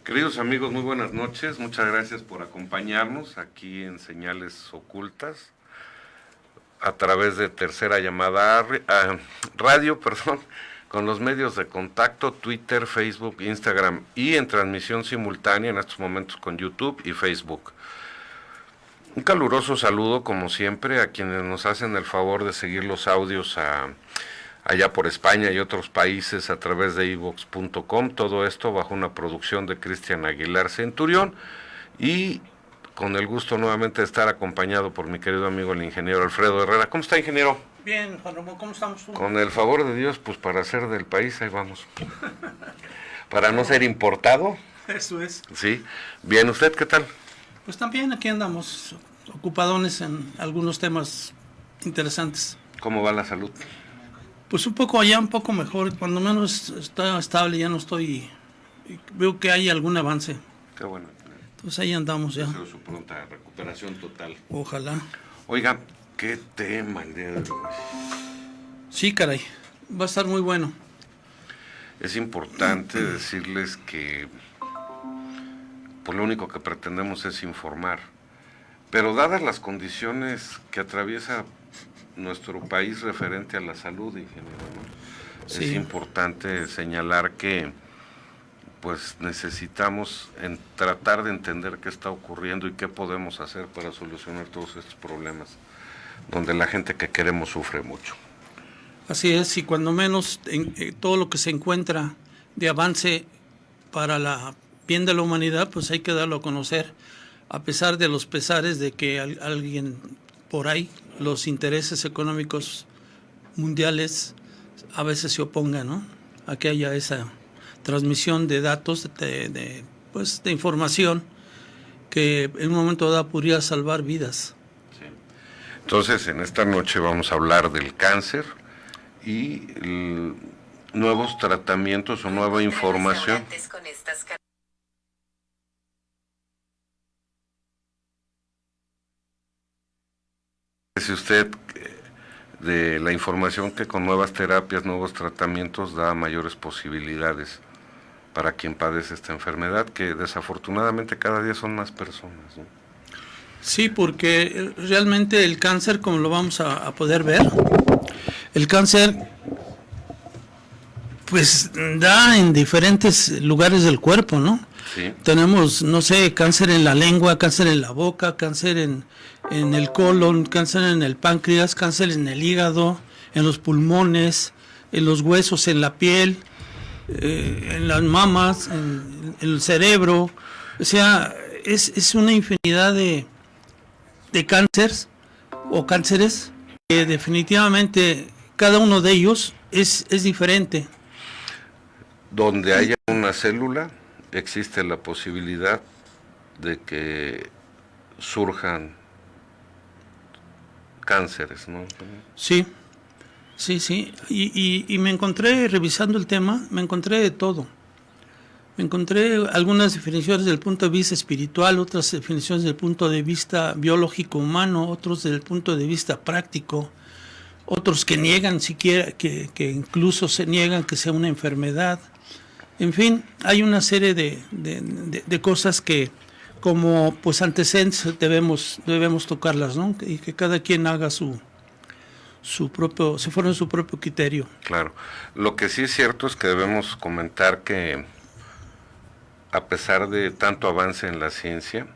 Queridos amigos, muy buenas noches. Muchas gracias por acompañarnos aquí en Señales Ocultas a través de Tercera Llamada Radio, con los medios de contacto, Twitter, Facebook, Instagram y en transmisión simultánea en estos momentos con YouTube y Facebook. Un caluroso saludo, como siempre, a quienes nos hacen el favor de seguir los audios allá por España y otros países a través de iVox.com, todo esto bajo una producción de Cristian Aguilar Centurión y con el gusto nuevamente de estar acompañado por mi querido amigo el ingeniero Alfredo Herrera. ¿Cómo está, ingeniero? Bien, Juan Ramón, ¿cómo estamos? Con el favor de Dios, pues para ser del país, ahí vamos. Para no ser importado. Eso es. Sí. Bien, ¿usted qué tal? Pues también aquí andamos, ocupadones en algunos temas interesantes. ¿Cómo va la salud? Pues un poco allá, un poco mejor, cuando menos está estable, ya no estoy, veo que hay algún avance. Qué bueno. Entonces ahí andamos ya. Deseo su pronta recuperación total. Ojalá. Oiga, qué tema el día de hoy. Sí, caray, va a estar muy bueno. Es importante decirles que pues lo único que pretendemos es informar, pero dadas las condiciones que atraviesa nuestro país referente a la salud, ingeniero, ¿no? Sí. Es importante señalar que pues necesitamos tratar de entender qué está ocurriendo y qué podemos hacer para solucionar todos estos problemas, donde la gente que queremos sufre mucho. Así es, y cuando menos todo lo que se encuentra de avance para la bien de la humanidad, pues hay que darlo a conocer, a pesar de los pesares de que alguien por ahí, los intereses económicos mundiales a veces se opongan, ¿no?, a que haya esa transmisión de datos, de información que en un momento dado podría salvar vidas. Sí. Entonces, en esta noche vamos a hablar del cáncer y nuevos tratamientos o nueva información. Si usted de la información que con nuevas terapias, nuevos tratamientos da mayores posibilidades para quien padece esta enfermedad, que desafortunadamente cada día son más personas, ¿no? Sí, porque realmente el cáncer, como lo vamos a poder ver, el cáncer pues da en diferentes lugares del cuerpo, ¿no? Sí. Tenemos, no sé, cáncer en la lengua, cáncer en la boca, cáncer en el colon, cáncer en el páncreas, cáncer en el hígado, en los pulmones, en los huesos, en la piel, en las mamas, en el cerebro. O sea, es una infinidad de cánceres o cánceres que definitivamente cada uno de ellos es diferente. Donde haya una célula, existe la posibilidad de que surjan cánceres, ¿no? Sí. Y me encontré, revisando el tema, me encontré de todo. Me encontré algunas definiciones desde el punto de vista espiritual, otras definiciones desde el punto de vista biológico humano, otros desde el punto de vista práctico, otros que niegan siquiera, que incluso se niegan que sea una enfermedad. En fin, hay una serie de cosas que como pues antecedentes debemos tocarlas, ¿no? Y que cada quien haga su se fueron su propio criterio. Claro. Lo que sí es cierto es que debemos comentar que a pesar de tanto avance en la ciencia,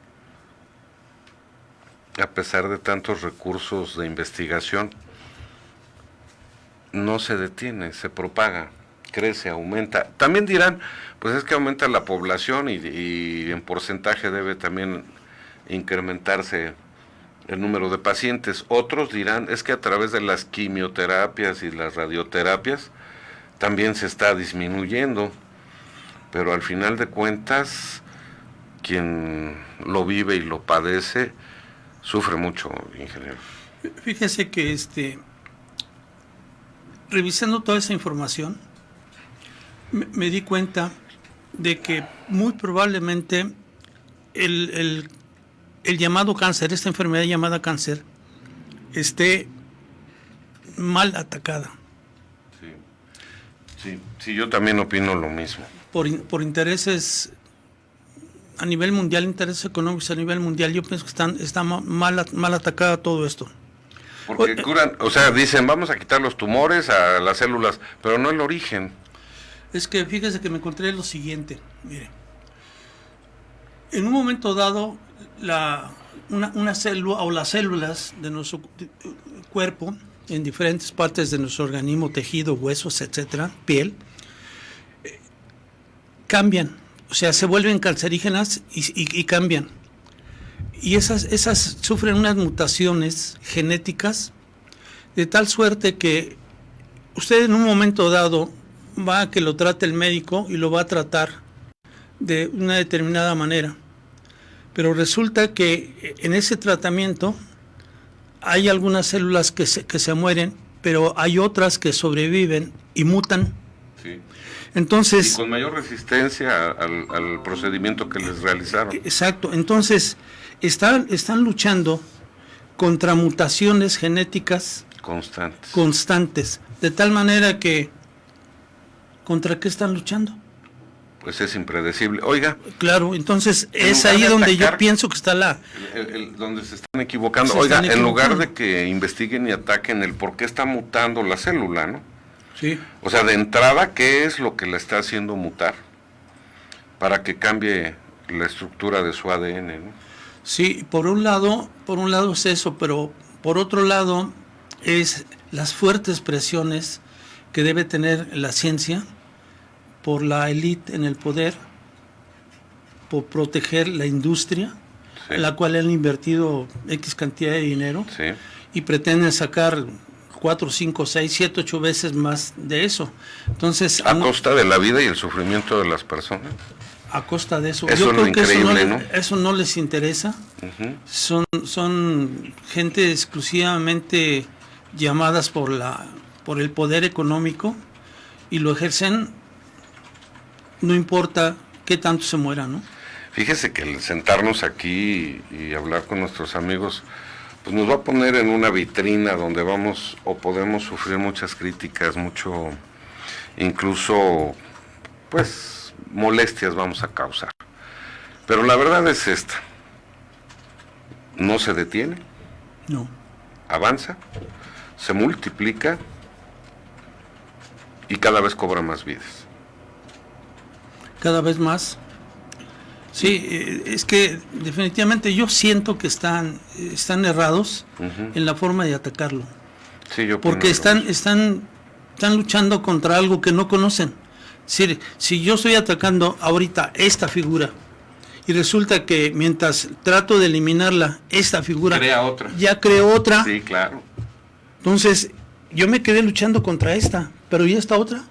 a pesar de tantos recursos de investigación, no se detiene, se propaga, crece, aumenta. También dirán, pues es que aumenta la población y en porcentaje debe también incrementarse el número de pacientes. Otros dirán, es que a través de las quimioterapias y las radioterapias también se está disminuyendo, pero al final de cuentas, quien lo vive y lo padece, sufre mucho, ingeniero. Fíjese que revisando toda esa información, me di cuenta de que muy probablemente el llamado cáncer, esta enfermedad llamada cáncer, esté mal atacada. Sí, yo también opino lo mismo. Por intereses a nivel mundial, intereses económicos a nivel mundial, yo pienso que está mal atacada todo esto. Porque curan, o sea, dicen, vamos a quitar los tumores a las células, pero no el origen. Es que fíjese que me encontré lo siguiente, mire. En un momento dado, una célula o las células de nuestro cuerpo, en diferentes partes de nuestro organismo, tejido, huesos, etcétera, piel, cambian, o sea, se vuelven cancerígenas y cambian. Y esas sufren unas mutaciones genéticas de tal suerte que usted en un momento dado va a que lo trate el médico y lo va a tratar de una determinada manera. Pero resulta que en ese tratamiento hay algunas células que se mueren, pero hay otras que sobreviven y mutan. Sí. Entonces, y con mayor resistencia al procedimiento que les realizaron. Exacto. Entonces, están luchando contra mutaciones genéticas constantes. De tal manera que, ¿contra qué están luchando? Pues es impredecible. Oiga. Claro, entonces es ahí donde yo pienso que está donde se están equivocando. Oiga, en lugar de que investiguen y ataquen el por qué está mutando la célula, ¿no? Sí. O sea, de entrada, ¿qué es lo que la está haciendo mutar? Para que cambie la estructura de su ADN, ¿no? Sí, por un lado es eso, pero por otro lado es las fuertes presiones que debe tener la ciencia por la élite en el poder, por proteger la industria, sí, en la cual han invertido X cantidad de dinero, sí, y pretenden sacar 4, 5, 6, 7, 8 veces más de eso. Entonces, a costa de la vida y el sufrimiento de las personas. A costa de eso. Yo creo que eso no les interesa. Uh-huh. Son gente exclusivamente llamadas por el poder económico y lo ejercen, no importa qué tanto se muera, ¿no? Fíjese que el sentarnos aquí y hablar con nuestros amigos, pues nos va a poner en una vitrina donde vamos o podemos sufrir muchas críticas, mucho, incluso, pues, molestias vamos a causar. Pero la verdad es esta: no se detiene, no, avanza, se multiplica y cada vez cobra más vidas. Cada vez más. Sí, es que definitivamente yo siento que están errados uh-huh. en la forma de atacarlo. Sí, yo porque están luchando contra algo que no conocen. Si yo estoy atacando ahorita esta figura y resulta que mientras trato de eliminarla, esta figura ya creo otra. Sí, claro. Entonces, yo me quedé luchando contra esta, pero ¿y esta otra?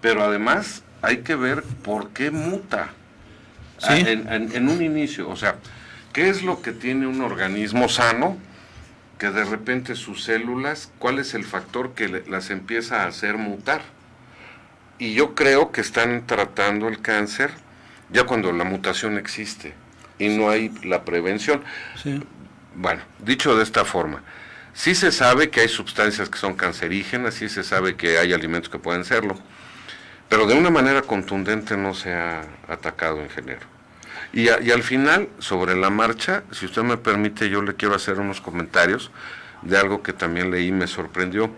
Pero además hay que ver por qué muta. ¿Sí? En un inicio, o sea, ¿qué es lo que tiene un organismo sano que de repente sus células, cuál es el factor que las empieza a hacer mutar? Y yo creo que están tratando el cáncer ya cuando la mutación existe y no hay la prevención. Sí. Bueno, dicho de esta forma, sí se sabe que hay sustancias que son cancerígenas, sí se sabe que hay alimentos que pueden serlo, pero de una manera contundente no se ha atacado, ingeniero. Y al final, sobre la marcha, si usted me permite, yo le quiero hacer unos comentarios de algo que también leí y me sorprendió,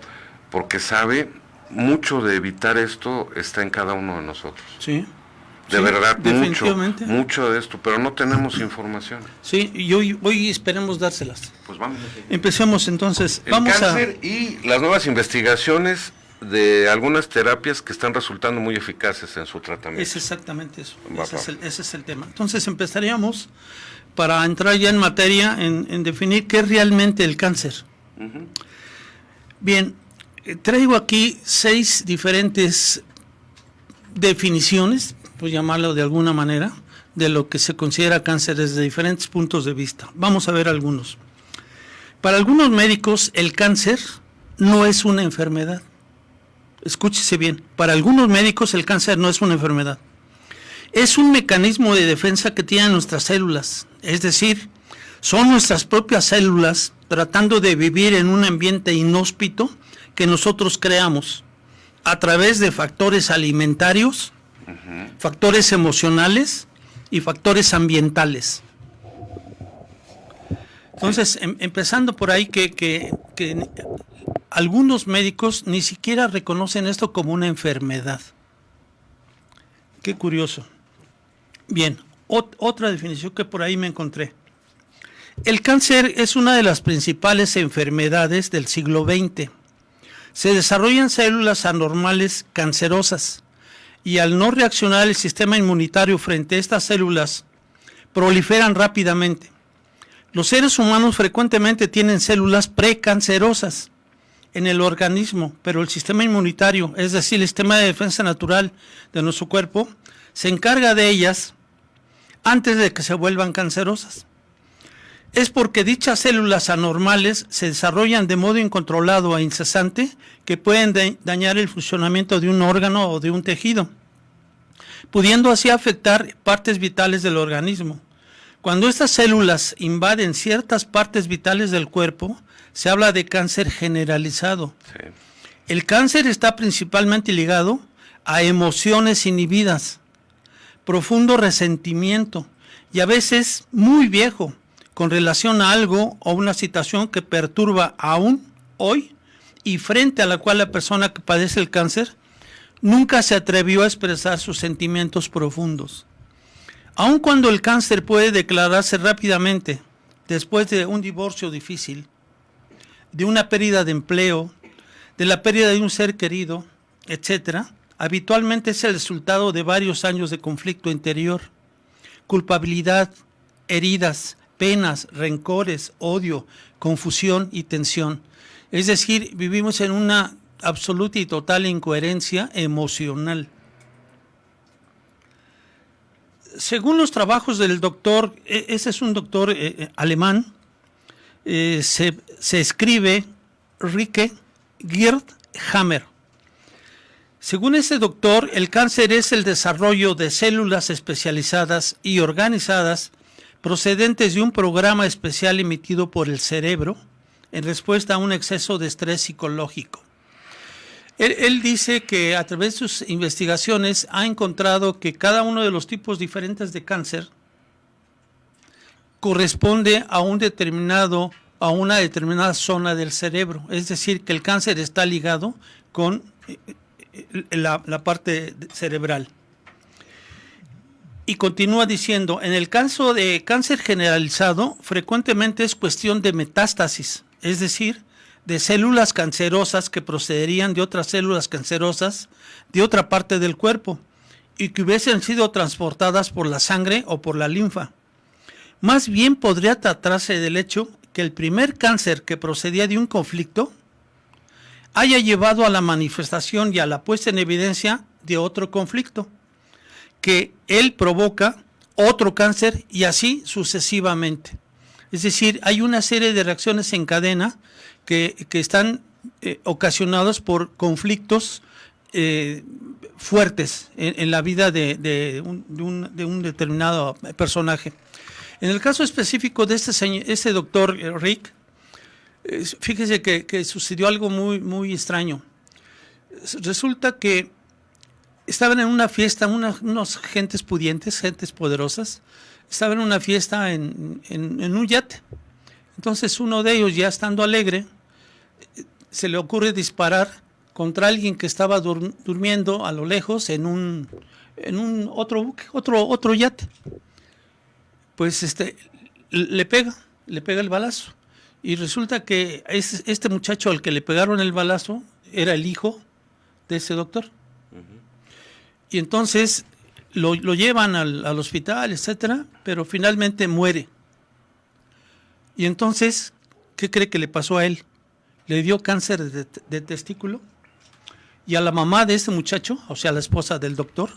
porque sabe, mucho de evitar esto está en cada uno de nosotros. Sí. De sí, verdad, definitivamente. mucho de esto, pero no tenemos información. Sí, y hoy esperemos dárselas. Pues vamos. Empecemos entonces. El cáncer y las nuevas investigaciones de algunas terapias que están resultando muy eficaces en su tratamiento. Es exactamente eso. Ese es el tema. Entonces empezaríamos para entrar ya en materia, en definir qué es realmente el cáncer. Uh-huh. Bien, traigo aquí 6 diferentes definiciones, por llamarlo de alguna manera, de lo que se considera cáncer desde diferentes puntos de vista. Vamos a ver algunos. Para algunos médicos, el cáncer no es una enfermedad. Escúchese bien, para algunos médicos el cáncer no es una enfermedad. Es un mecanismo de defensa que tienen nuestras células, es decir, son nuestras propias células tratando de vivir en un ambiente inhóspito que nosotros creamos a través de factores alimentarios, factores emocionales y factores ambientales. Entonces, empezando por ahí que algunos médicos ni siquiera reconocen esto como una enfermedad. Qué curioso. Bien, otra definición que por ahí me encontré. El cáncer es una de las principales enfermedades del siglo XX. Se desarrollan células anormales cancerosas y al no reaccionar el sistema inmunitario frente a estas células, proliferan rápidamente. Los seres humanos frecuentemente tienen células precancerosas en el organismo, pero el sistema inmunitario, es decir, el sistema de defensa natural de nuestro cuerpo, se encarga de ellas antes de que se vuelvan cancerosas. Es porque dichas células anormales se desarrollan de modo incontrolado e incesante que pueden dañar el funcionamiento de un órgano o de un tejido, pudiendo así afectar partes vitales del organismo. Cuando estas células invaden ciertas partes vitales del cuerpo, se habla de cáncer generalizado. Sí. El cáncer está principalmente ligado a emociones inhibidas, profundo resentimiento y a veces muy viejo, con relación a algo o una situación que perturba aún hoy y frente a la cual la persona que padece el cáncer nunca se atrevió a expresar sus sentimientos profundos. Aun cuando el cáncer puede declararse rápidamente después de un divorcio difícil, de una pérdida de empleo, de la pérdida de un ser querido, etc., habitualmente es el resultado de varios años de conflicto interior, culpabilidad, heridas, penas, rencores, odio, confusión y tensión. Es decir, vivimos en una absoluta y total incoherencia emocional. Según los trabajos del doctor, ese es un doctor alemán, se escribe Rike Girdhammer. Según ese doctor, el cáncer es el desarrollo de células especializadas y organizadas procedentes de un programa especial emitido por el cerebro en respuesta a un exceso de estrés psicológico. Él dice que a través de sus investigaciones ha encontrado que cada uno de los tipos diferentes de cáncer corresponde a una determinada zona del cerebro. Es decir, que el cáncer está ligado con la parte cerebral. Y continúa diciendo, en el caso de cáncer generalizado, frecuentemente es cuestión de metástasis, es decir, de células cancerosas que procederían de otras células cancerosas de otra parte del cuerpo y que hubiesen sido transportadas por la sangre o por la linfa. Más bien podría tratarse del hecho que el primer cáncer que procedía de un conflicto haya llevado a la manifestación y a la puesta en evidencia de otro conflicto, que él provoca otro cáncer y así sucesivamente. Es decir, hay una serie de reacciones en cadena que están ocasionadas por conflictos fuertes en la vida de un determinado personaje. En el caso específico de este doctor Rick, fíjese que sucedió algo muy, muy extraño. Resulta que estaban en una fiesta, unos gentes pudientes, gentes poderosas, estaban en una fiesta en un yate. Entonces uno de ellos, ya estando alegre, se le ocurre disparar contra alguien que estaba durmiendo a lo lejos en un otro buque, otro yate. Pues le pega el balazo. Y resulta que este muchacho al que le pegaron el balazo era el hijo de ese doctor. Y entonces lo llevan al hospital, etcétera, pero finalmente muere. Y entonces, ¿qué cree que le pasó a él? Le dio cáncer de testículo, y a la mamá de este muchacho, o sea, la esposa del doctor,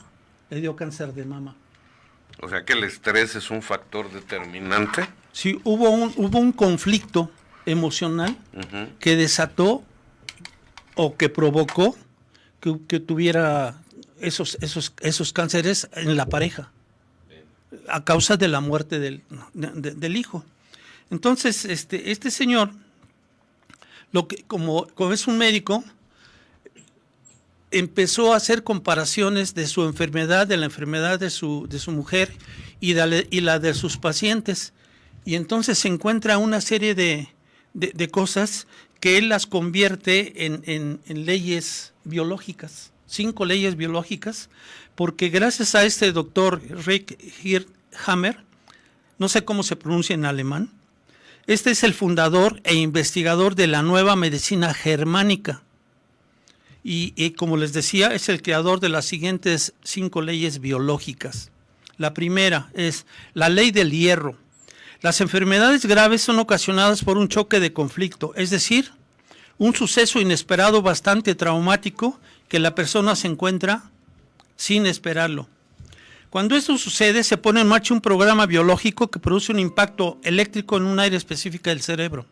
le dio cáncer de mama. O sea que el estrés es un factor determinante. Sí, hubo un conflicto emocional que desató o que provocó que tuviera esos cánceres en la pareja a causa de la muerte del hijo. Entonces, este señor, como es un médico, empezó a hacer comparaciones de su enfermedad, de la enfermedad de su mujer y la de sus pacientes. Y entonces se encuentra una serie de cosas que él las convierte en leyes biológicas, 5 leyes biológicas, porque gracias a este doctor Rick Hammer, no sé cómo se pronuncia en alemán, este es el fundador e investigador de la nueva medicina germánica. Y como les decía, es el creador de las siguientes 5 leyes biológicas. La primera es la ley del hierro. Las enfermedades graves son ocasionadas por un choque de conflicto, es decir, un suceso inesperado bastante traumático que la persona se encuentra sin esperarlo. Cuando esto sucede, se pone en marcha un programa biológico que produce un impacto eléctrico en un área específica del cerebro.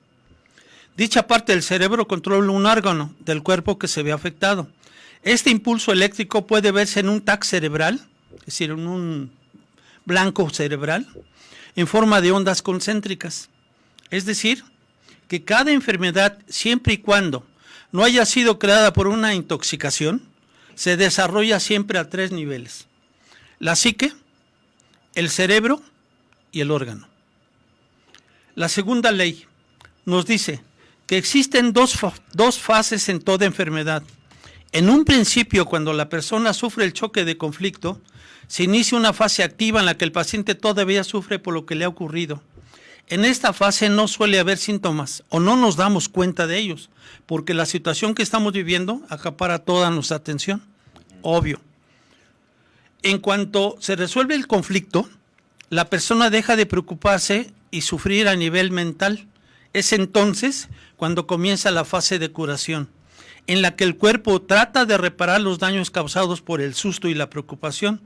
Dicha parte del cerebro controla un órgano del cuerpo que se ve afectado. Este impulso eléctrico puede verse en un TAC cerebral, es decir, en un blanco cerebral, en forma de ondas concéntricas. Es decir, que cada enfermedad, siempre y cuando no haya sido creada por una intoxicación, se desarrolla siempre a 3 niveles. La psique, el cerebro y el órgano. La segunda ley nos dice que existen dos fases en toda enfermedad. En un principio, cuando la persona sufre el choque de conflicto, se inicia una fase activa en la que el paciente todavía sufre por lo que le ha ocurrido. En esta fase no suele haber síntomas o no nos damos cuenta de ellos, porque la situación que estamos viviendo acapara toda nuestra atención. Obvio. En cuanto se resuelve el conflicto, la persona deja de preocuparse y sufrir a nivel mental. Es entonces cuando comienza la fase de curación, en la que el cuerpo trata de reparar los daños causados por el susto y la preocupación.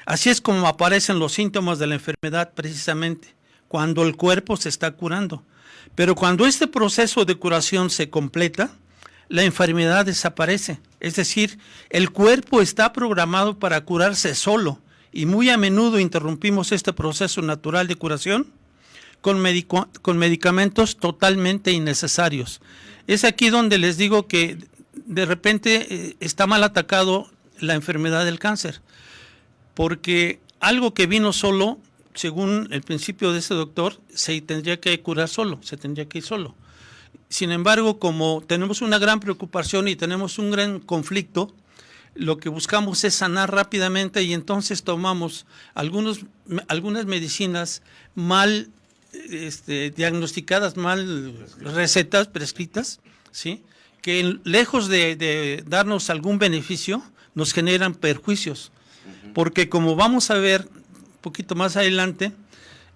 Así es como aparecen los síntomas de la enfermedad precisamente, cuando el cuerpo se está curando. Pero cuando este proceso de curación se completa, la enfermedad desaparece. Es decir, el cuerpo está programado para curarse solo y muy a menudo interrumpimos este proceso natural de curación con medicamentos totalmente innecesarios. Es aquí donde les digo que de repente está mal atacado la enfermedad del cáncer, porque algo que vino solo, según el principio de ese doctor, se tendría que curar solo, se tendría que ir solo. Sin embargo, como tenemos una gran preocupación y tenemos un gran conflicto, lo que buscamos es sanar rápidamente y entonces tomamos algunas medicinas mal diagnosticadas, mal recetas, prescritas, ¿sí? Que lejos de darnos algún beneficio, nos generan perjuicios. Porque como vamos a ver un poquito más adelante,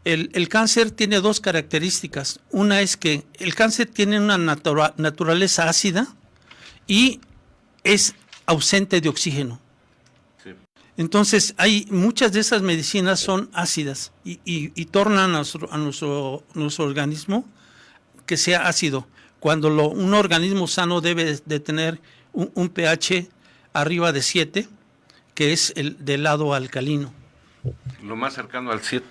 el cáncer tiene 2 características. Una es que el cáncer tiene una naturaleza ácida y es ausente de oxígeno. Sí. Entonces, muchas de esas medicinas son ácidas y tornan a nuestro organismo que sea ácido, cuando un organismo sano debe de tener un pH arriba de 7, que es el del lado alcalino. Lo más cercano al 7.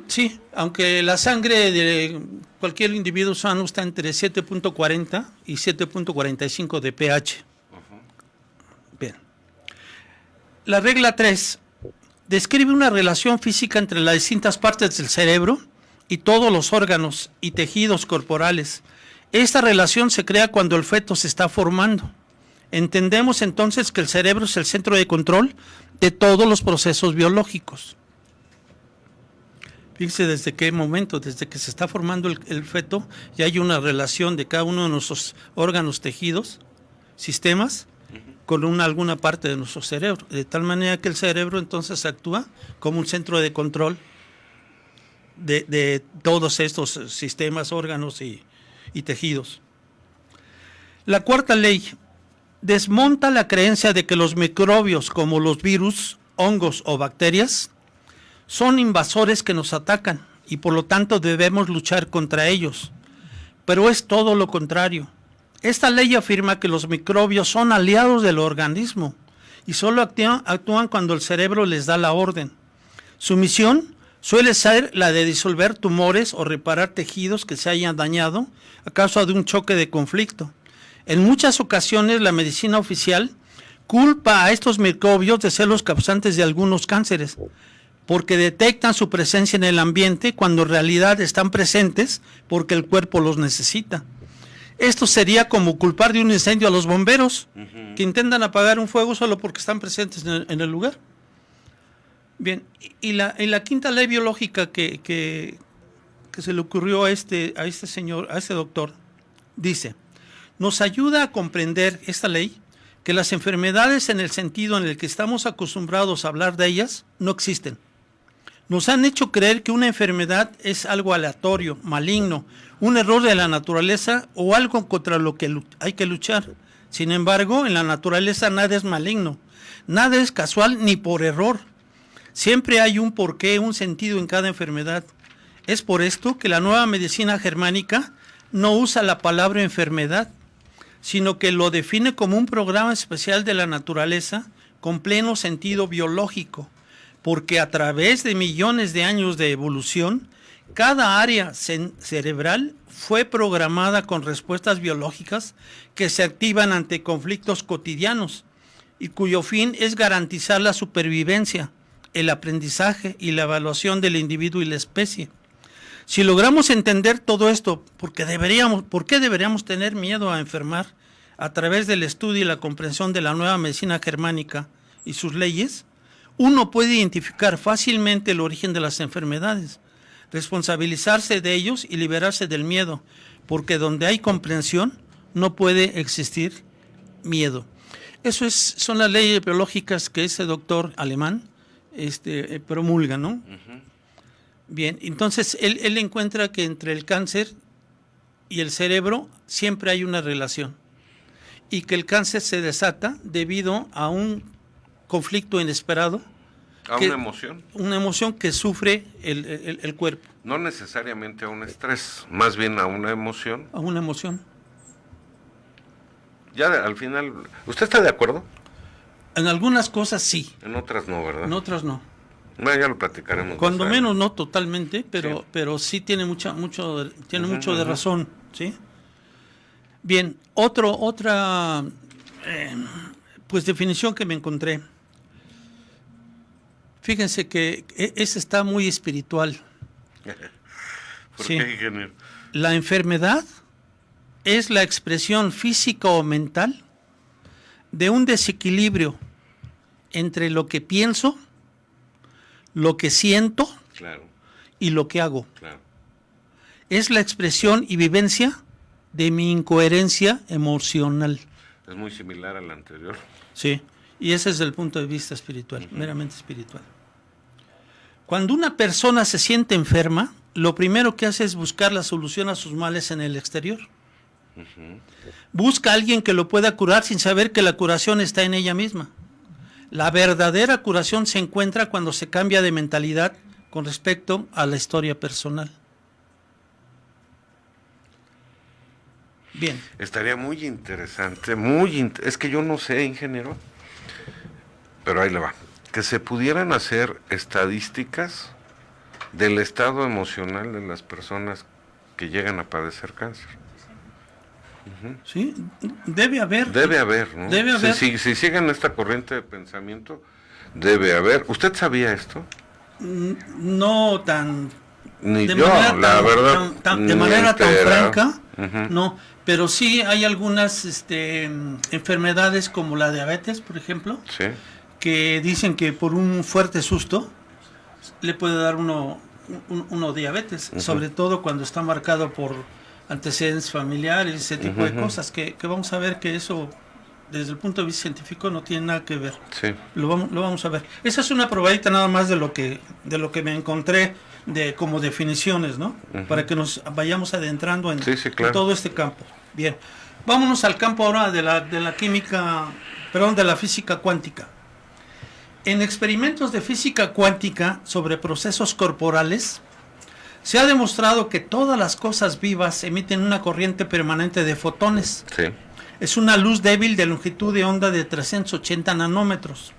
Sí, aunque la sangre de cualquier individuo sano está entre 7.40 y 7.45 de pH. Bien. La regla 3 describe una relación física entre las distintas partes del cerebro y todos los órganos y tejidos corporales. Esta relación se crea cuando el feto se está formando. Entendemos entonces que el cerebro es el centro de control de todos los procesos biológicos. Fíjense desde qué momento, desde que se está formando el feto, ya hay una relación de cada uno de nuestros órganos, tejidos, sistemas, con alguna parte de nuestro cerebro. De tal manera que el cerebro entonces actúa como un centro de control de todos estos sistemas, órganos y tejidos. La cuarta ley desmonta la creencia de que los microbios, como los virus, hongos o bacterias, son invasores que nos atacan y por lo tanto debemos luchar contra ellos. Pero es todo lo contrario. Esta ley afirma que los microbios son aliados del organismo y solo actúan cuando el cerebro les da la orden. Su misión suele ser la de disolver tumores o reparar tejidos que se hayan dañado a causa de un choque de conflicto. En muchas ocasiones la medicina oficial culpa a estos microbios de ser los causantes de algunos cánceres, porque detectan su presencia en el ambiente cuando en realidad están presentes porque el cuerpo los necesita. Esto sería como culpar de un incendio a los bomberos, que intentan apagar un fuego solo porque están presentes en el lugar. Bien, y la quinta ley biológica que se le ocurrió a este señor, a este doctor, dice, nos ayuda a comprender esta ley que las enfermedades en el sentido en el que estamos acostumbrados a hablar de ellas no existen. Nos han hecho creer que una enfermedad es algo aleatorio, maligno, un error de la naturaleza o algo contra lo que hay que luchar. Sin embargo, en la naturaleza nada es maligno, nada es casual ni por error. Siempre hay un porqué, un sentido en cada enfermedad. Es por esto que la nueva medicina germánica no usa la palabra enfermedad, sino que lo define como un programa especial de la naturaleza con pleno sentido biológico, porque a través de millones de años de evolución, cada área cerebral fue programada con respuestas biológicas que se activan ante conflictos cotidianos y cuyo fin es garantizar la supervivencia, el aprendizaje y la evaluación del individuo y la especie. Si logramos entender todo esto, ¿por qué deberíamos tener miedo a enfermar a través del estudio y la comprensión de la nueva medicina germánica y sus leyes? Uno puede identificar fácilmente el origen de las enfermedades, responsabilizarse de ellos y liberarse del miedo, porque donde hay comprensión no puede existir miedo. Son las leyes biológicas que ese doctor alemán promulga, ¿no? Bien, entonces él encuentra que entre el cáncer y el cerebro siempre hay una relación y que el cáncer se desata debido a un conflicto inesperado. Una emoción. Una emoción que sufre el cuerpo. No necesariamente a un estrés, más bien a una emoción. A una emoción. Ya al final, ¿usted está de acuerdo? En algunas cosas sí. En otras no, ¿verdad? En otras no. Bueno, ya lo platicaremos. Cuando menos no totalmente, pero sí tiene mucho de razón, ¿sí? Bien, otra pues definición que me encontré. Fíjense que esa está muy espiritual. ¿Por qué, ingeniero? La enfermedad es la expresión física o mental de un desequilibrio entre lo que pienso, lo que siento, claro, y lo que hago. Claro. Es la expresión y vivencia de mi incoherencia emocional. Es muy similar a la anterior. Sí, y ese es el punto de vista espiritual, meramente espiritual. Cuando una persona se siente enferma, lo primero que hace es buscar la solución a sus males en el exterior. Busca a alguien que lo pueda curar sin saber que la curación está en ella misma. La verdadera curación se encuentra cuando se cambia de mentalidad con respecto a la historia personal. Bien. Estaría muy interesante, es que yo no sé, ingeniero, pero ahí le va. Que se pudieran hacer estadísticas del estado emocional de las personas que llegan a padecer cáncer. Sí, debe haber. Debe haber, ¿no? Debe haber. Si siguen esta corriente de pensamiento, debe haber. ¿Usted sabía esto? No tan... Ni yo, la verdad. De manera tan franca, No, pero sí hay algunas enfermedades como la diabetes, por ejemplo, Sí. que dicen que por un fuerte susto le puede dar uno diabetes, sobre todo cuando está marcado por antecedentes familiares, ese tipo de cosas, que vamos a ver que eso, desde el punto de vista científico, no tiene nada que ver. Sí. Lo vamos a ver. Esa es una probadita nada más de lo que me encontré como definiciones, ¿no? Para que nos vayamos adentrando en, claro, en todo este campo. Bien, vámonos al campo ahora de la química, perdón, de la física cuántica. En experimentos de física cuántica sobre procesos corporales, se ha demostrado que todas las cosas vivas emiten una corriente permanente de fotones. Sí. Es una luz débil de longitud de onda de 380 nanómetros.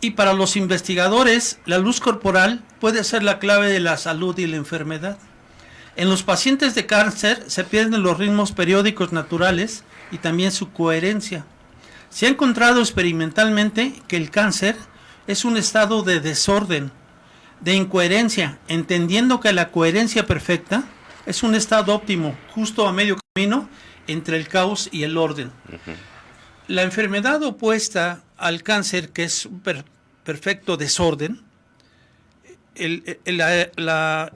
Y para los investigadores, la luz corporal puede ser la clave de la salud y la enfermedad. En los pacientes de cáncer se pierden los ritmos periódicos naturales y también su coherencia. Se ha encontrado experimentalmente que el cáncer es un estado de desorden, de incoherencia, entendiendo que la coherencia perfecta es un estado óptimo, justo a medio camino entre el caos y el orden. La enfermedad opuesta al cáncer, que es un perfecto desorden, La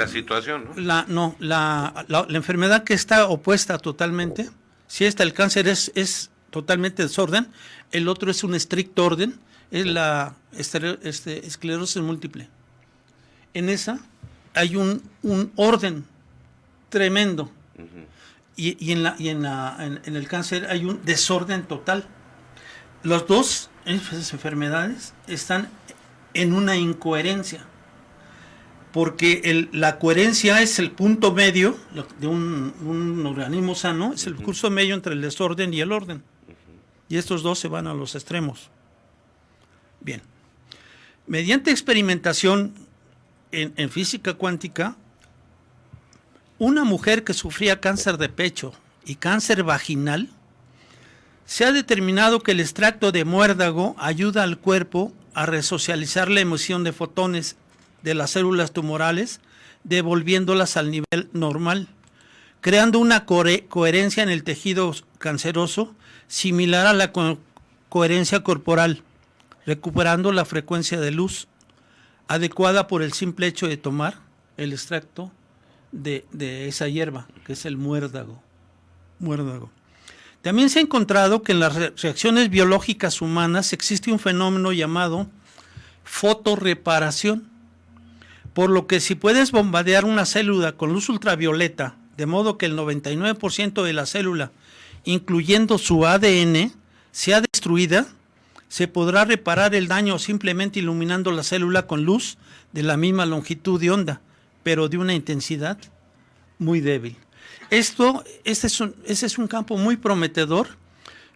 situación, ¿no? La enfermedad que está opuesta totalmente, si el cáncer es totalmente desorden, el otro es un estricto orden, es la esclerosis múltiple. En esa hay un orden tremendo. Y en el cáncer hay un desorden total. Los dos, esas enfermedades, están en una incoherencia. Porque la coherencia es el punto medio de un organismo sano, es el curso medio entre el desorden y el orden. Y estos dos se van a los extremos. Bien. Mediante experimentación en física cuántica, una mujer que sufría cáncer de pecho y cáncer vaginal, se ha determinado que el extracto de muérdago ayuda al cuerpo a resocializar la emisión de fotones de las células tumorales, devolviéndolas al nivel normal, creando una coherencia en el tejido canceroso similar a la coherencia corporal, recuperando la frecuencia de luz adecuada por el simple hecho de tomar el extracto de esa hierba, que es el muérdago. También se ha encontrado que en las reacciones biológicas humanas existe un fenómeno llamado fotorreparación, por lo que si puedes bombardear una célula con luz ultravioleta, de modo que el 99% de la célula, incluyendo su ADN, sea destruida, se podrá reparar el daño simplemente iluminando la célula con luz de la misma longitud de onda, pero de una intensidad muy débil. Este es un campo muy prometedor,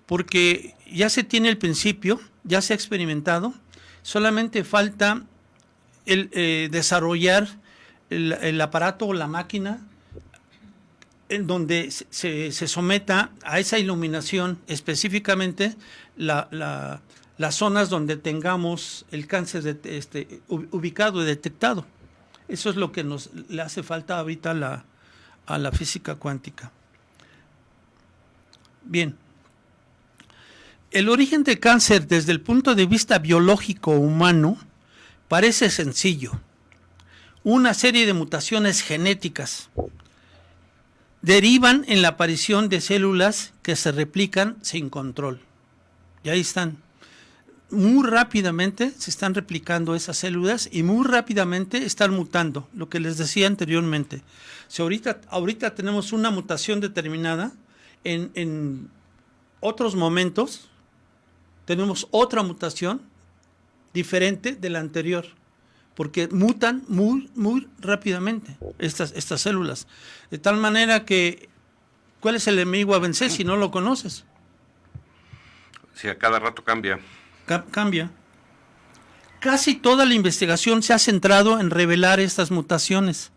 porque ya se tiene el principio, ya se ha experimentado, solamente falta desarrollar el aparato o la máquina en donde se someta a esa iluminación, específicamente las zonas donde tengamos el cáncer ubicado y detectado. Eso es lo que le hace falta ahorita a la física cuántica. Bien. El origen del cáncer desde el punto de vista biológico humano parece sencillo. Una serie de mutaciones genéticas derivan en la aparición de células que se replican sin control. Y ahí están. Muy rápidamente se están replicando esas células y muy rápidamente están mutando, lo que les decía anteriormente. Si ahorita tenemos una mutación determinada, en otros momentos tenemos otra mutación diferente de la anterior, porque mutan muy rápidamente estas células. De tal manera que, ¿cuál es el enemigo a vencer si no lo conoces? Si a cada rato cambia. Cambia. Casi toda la investigación se ha centrado en revelar estas mutaciones,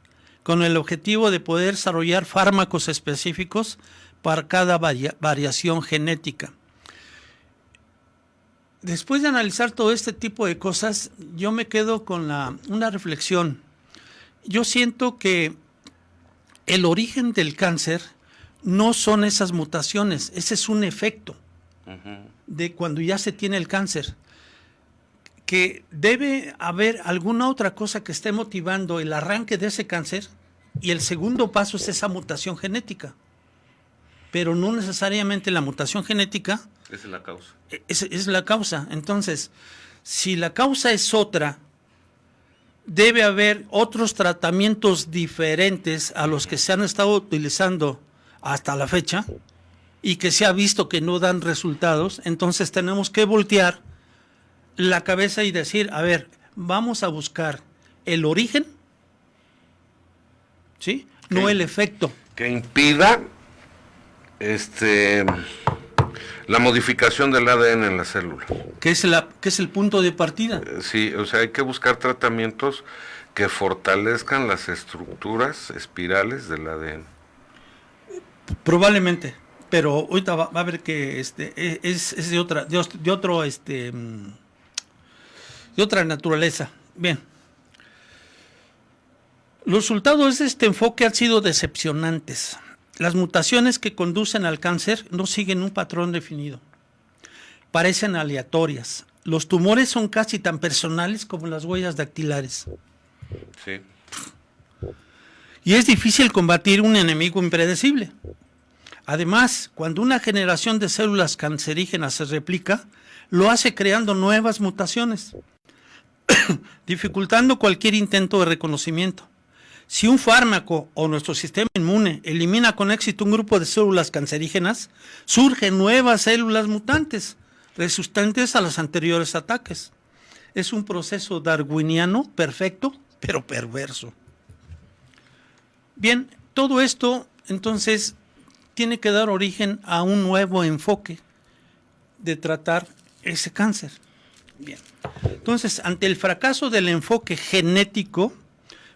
con el objetivo de poder desarrollar fármacos específicos para cada variación genética. Después de analizar todo este tipo de cosas, yo me quedo con una reflexión. Yo siento que el origen del cáncer No son esas mutaciones, ese es un efecto de cuando ya se tiene el cáncer. Que debe haber alguna otra cosa que esté motivando el arranque de ese cáncer, y el segundo paso es esa mutación genética. Pero no necesariamente la mutación genética Esa es la causa. Es la causa. Entonces, si la causa es otra, debe haber otros tratamientos diferentes a los que se han estado utilizando hasta la fecha y que se ha visto que no dan resultados. Entonces tenemos que voltear la cabeza y decir, a ver, vamos a buscar el origen, ¿sí? No el efecto. Que impida la modificación del ADN en la célula. Que es el punto de partida. Sí, o sea, hay que buscar tratamientos que fortalezcan las estructuras espirales del ADN. Probablemente, pero ahorita va a ver que es de otra naturaleza. Bien. Los resultados de este enfoque han sido decepcionantes. Las mutaciones que conducen al cáncer no siguen un patrón definido. Parecen aleatorias. Los tumores son casi tan personales como las huellas dactilares. Sí. Y es difícil combatir un enemigo impredecible. Además, cuando una generación de células cancerígenas se replica, lo hace creando nuevas mutaciones, dificultando cualquier intento de reconocimiento. Si un fármaco o nuestro sistema inmune elimina con éxito un grupo de células cancerígenas, surgen nuevas células mutantes, resistentes a los anteriores ataques. Es un proceso darwiniano perfecto, pero perverso. Bien, todo esto, entonces, tiene que dar origen a un nuevo enfoque de tratar ese cáncer. Bien. Entonces, ante el fracaso del enfoque genético,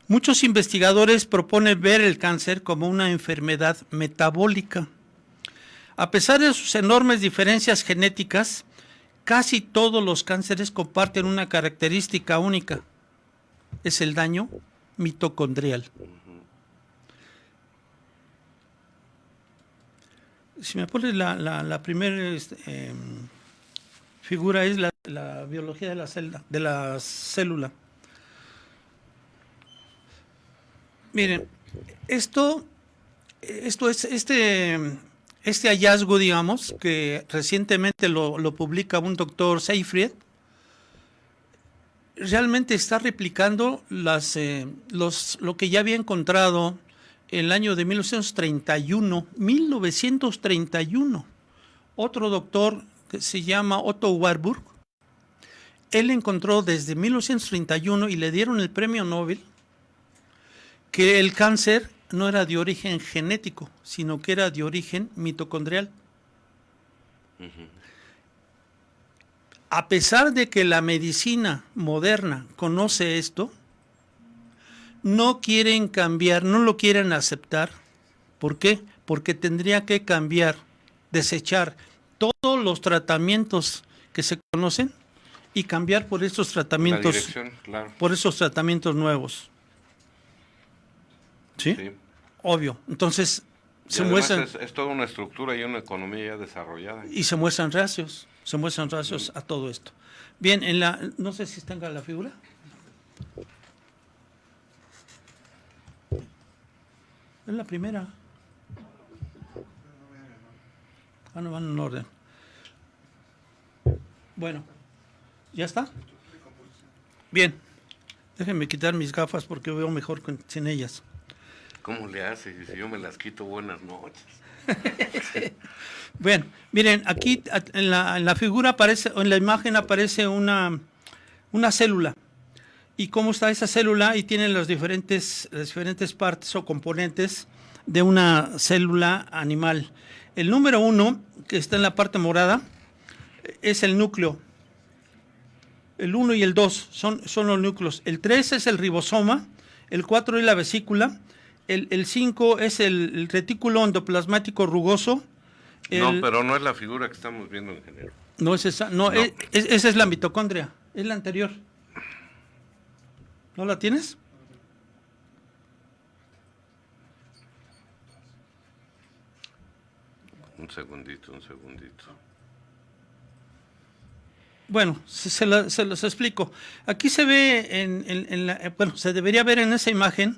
muchos investigadores proponen ver el cáncer como una enfermedad metabólica. A pesar de sus enormes diferencias genéticas, casi todos los cánceres comparten una característica única: es el daño mitocondrial. Si me pones la primera figura, es la biología de la célula. Miren, esto es este hallazgo, digamos, que recientemente lo publica un doctor Seyfried, realmente está replicando lo que ya había encontrado en el año de 1931. Otro doctor que se llama Otto Warburg, él encontró desde 1931 y le dieron el premio Nobel que el cáncer no era de origen genético, sino que era de origen mitocondrial. A pesar de que la medicina moderna conoce esto, no quieren cambiar, no lo quieren aceptar. ¿Por qué? Porque tendría que cambiar, desechar todos los tratamientos que se conocen y cambiar por estos tratamientos, claro. por esos tratamientos nuevos. ¿Sí? Sí. Obvio. Entonces, se muestran... Es toda una estructura y una economía ya desarrollada. Y se muestran reacios a todo esto. Bien, no sé si tenga la figura. Es la primera. No van en orden. Bueno, ¿ya está? Bien. Déjenme quitar mis gafas porque veo mejor sin ellas. ¿Cómo le hace? Si yo me las quito, buenas noches. Bien, miren, aquí en la figura aparece, en la imagen aparece una célula. Y cómo está esa célula, y tiene las diferentes partes o componentes de una célula animal. El número 1, que está en la parte morada, es el núcleo. El 1 y el 2 son los núcleos. El 3 es el ribosoma, el 4 es la vesícula, el 5 es el retículo endoplasmático rugoso. No, pero no es la figura que estamos viendo, ingeniero. No es esa, no. Esa es la mitocondria, es la anterior. ¿No la tienes? Un segundito. Bueno, se los explico. Aquí se ve, se debería ver en esa imagen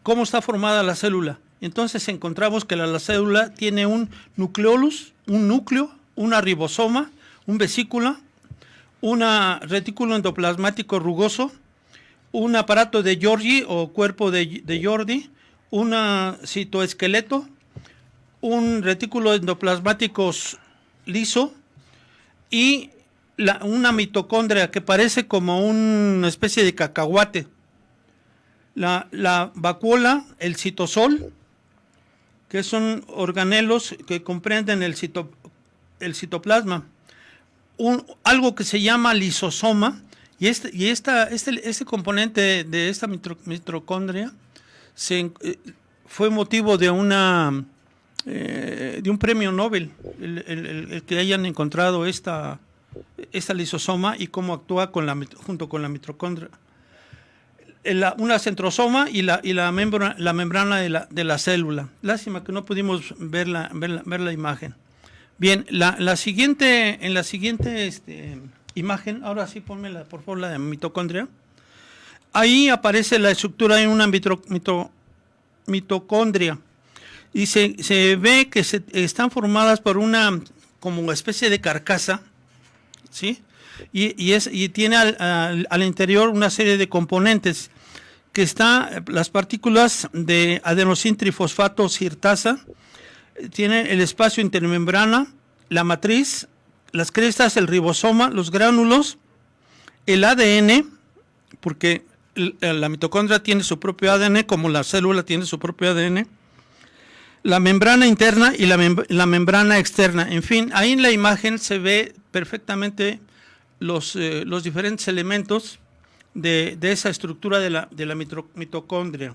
cómo está formada la célula. Entonces encontramos que la célula tiene un nucleolus, un núcleo, una ribosoma, un vesícula, un retículo endoplasmático rugoso, un aparato de Golgi o cuerpo de Jordi, un citoesqueleto, un retículo endoplasmático liso y una mitocondria que parece como una especie de cacahuate. La vacuola, el citosol, que son organelos que comprenden el citoplasma. Algo que se llama lisosoma, y este componente de esta mitocondria fue motivo de un premio Nobel, el que hayan encontrado esta lisosoma y cómo actúa junto con la mitocondria. Una centrosoma y la membrana de la célula. Lástima que no pudimos ver la imagen. Bien, en la siguiente imagen, ahora sí ponmela por favor, la de mitocondria. Ahí aparece la estructura de una mitocondria y se ve que están formadas por una como especie de carcasa, ¿sí? Y tiene al interior una serie de componentes que las partículas de adenosín trifosfato sirtasa, tiene el espacio intermembrana, la matriz, las crestas, el ribosoma, los gránulos, el ADN, porque la mitocondria tiene su propio ADN, como la célula tiene su propio ADN, la membrana interna y la membrana externa. En fin, ahí en la imagen se ve perfectamente los diferentes elementos de esa estructura de la mitocondria.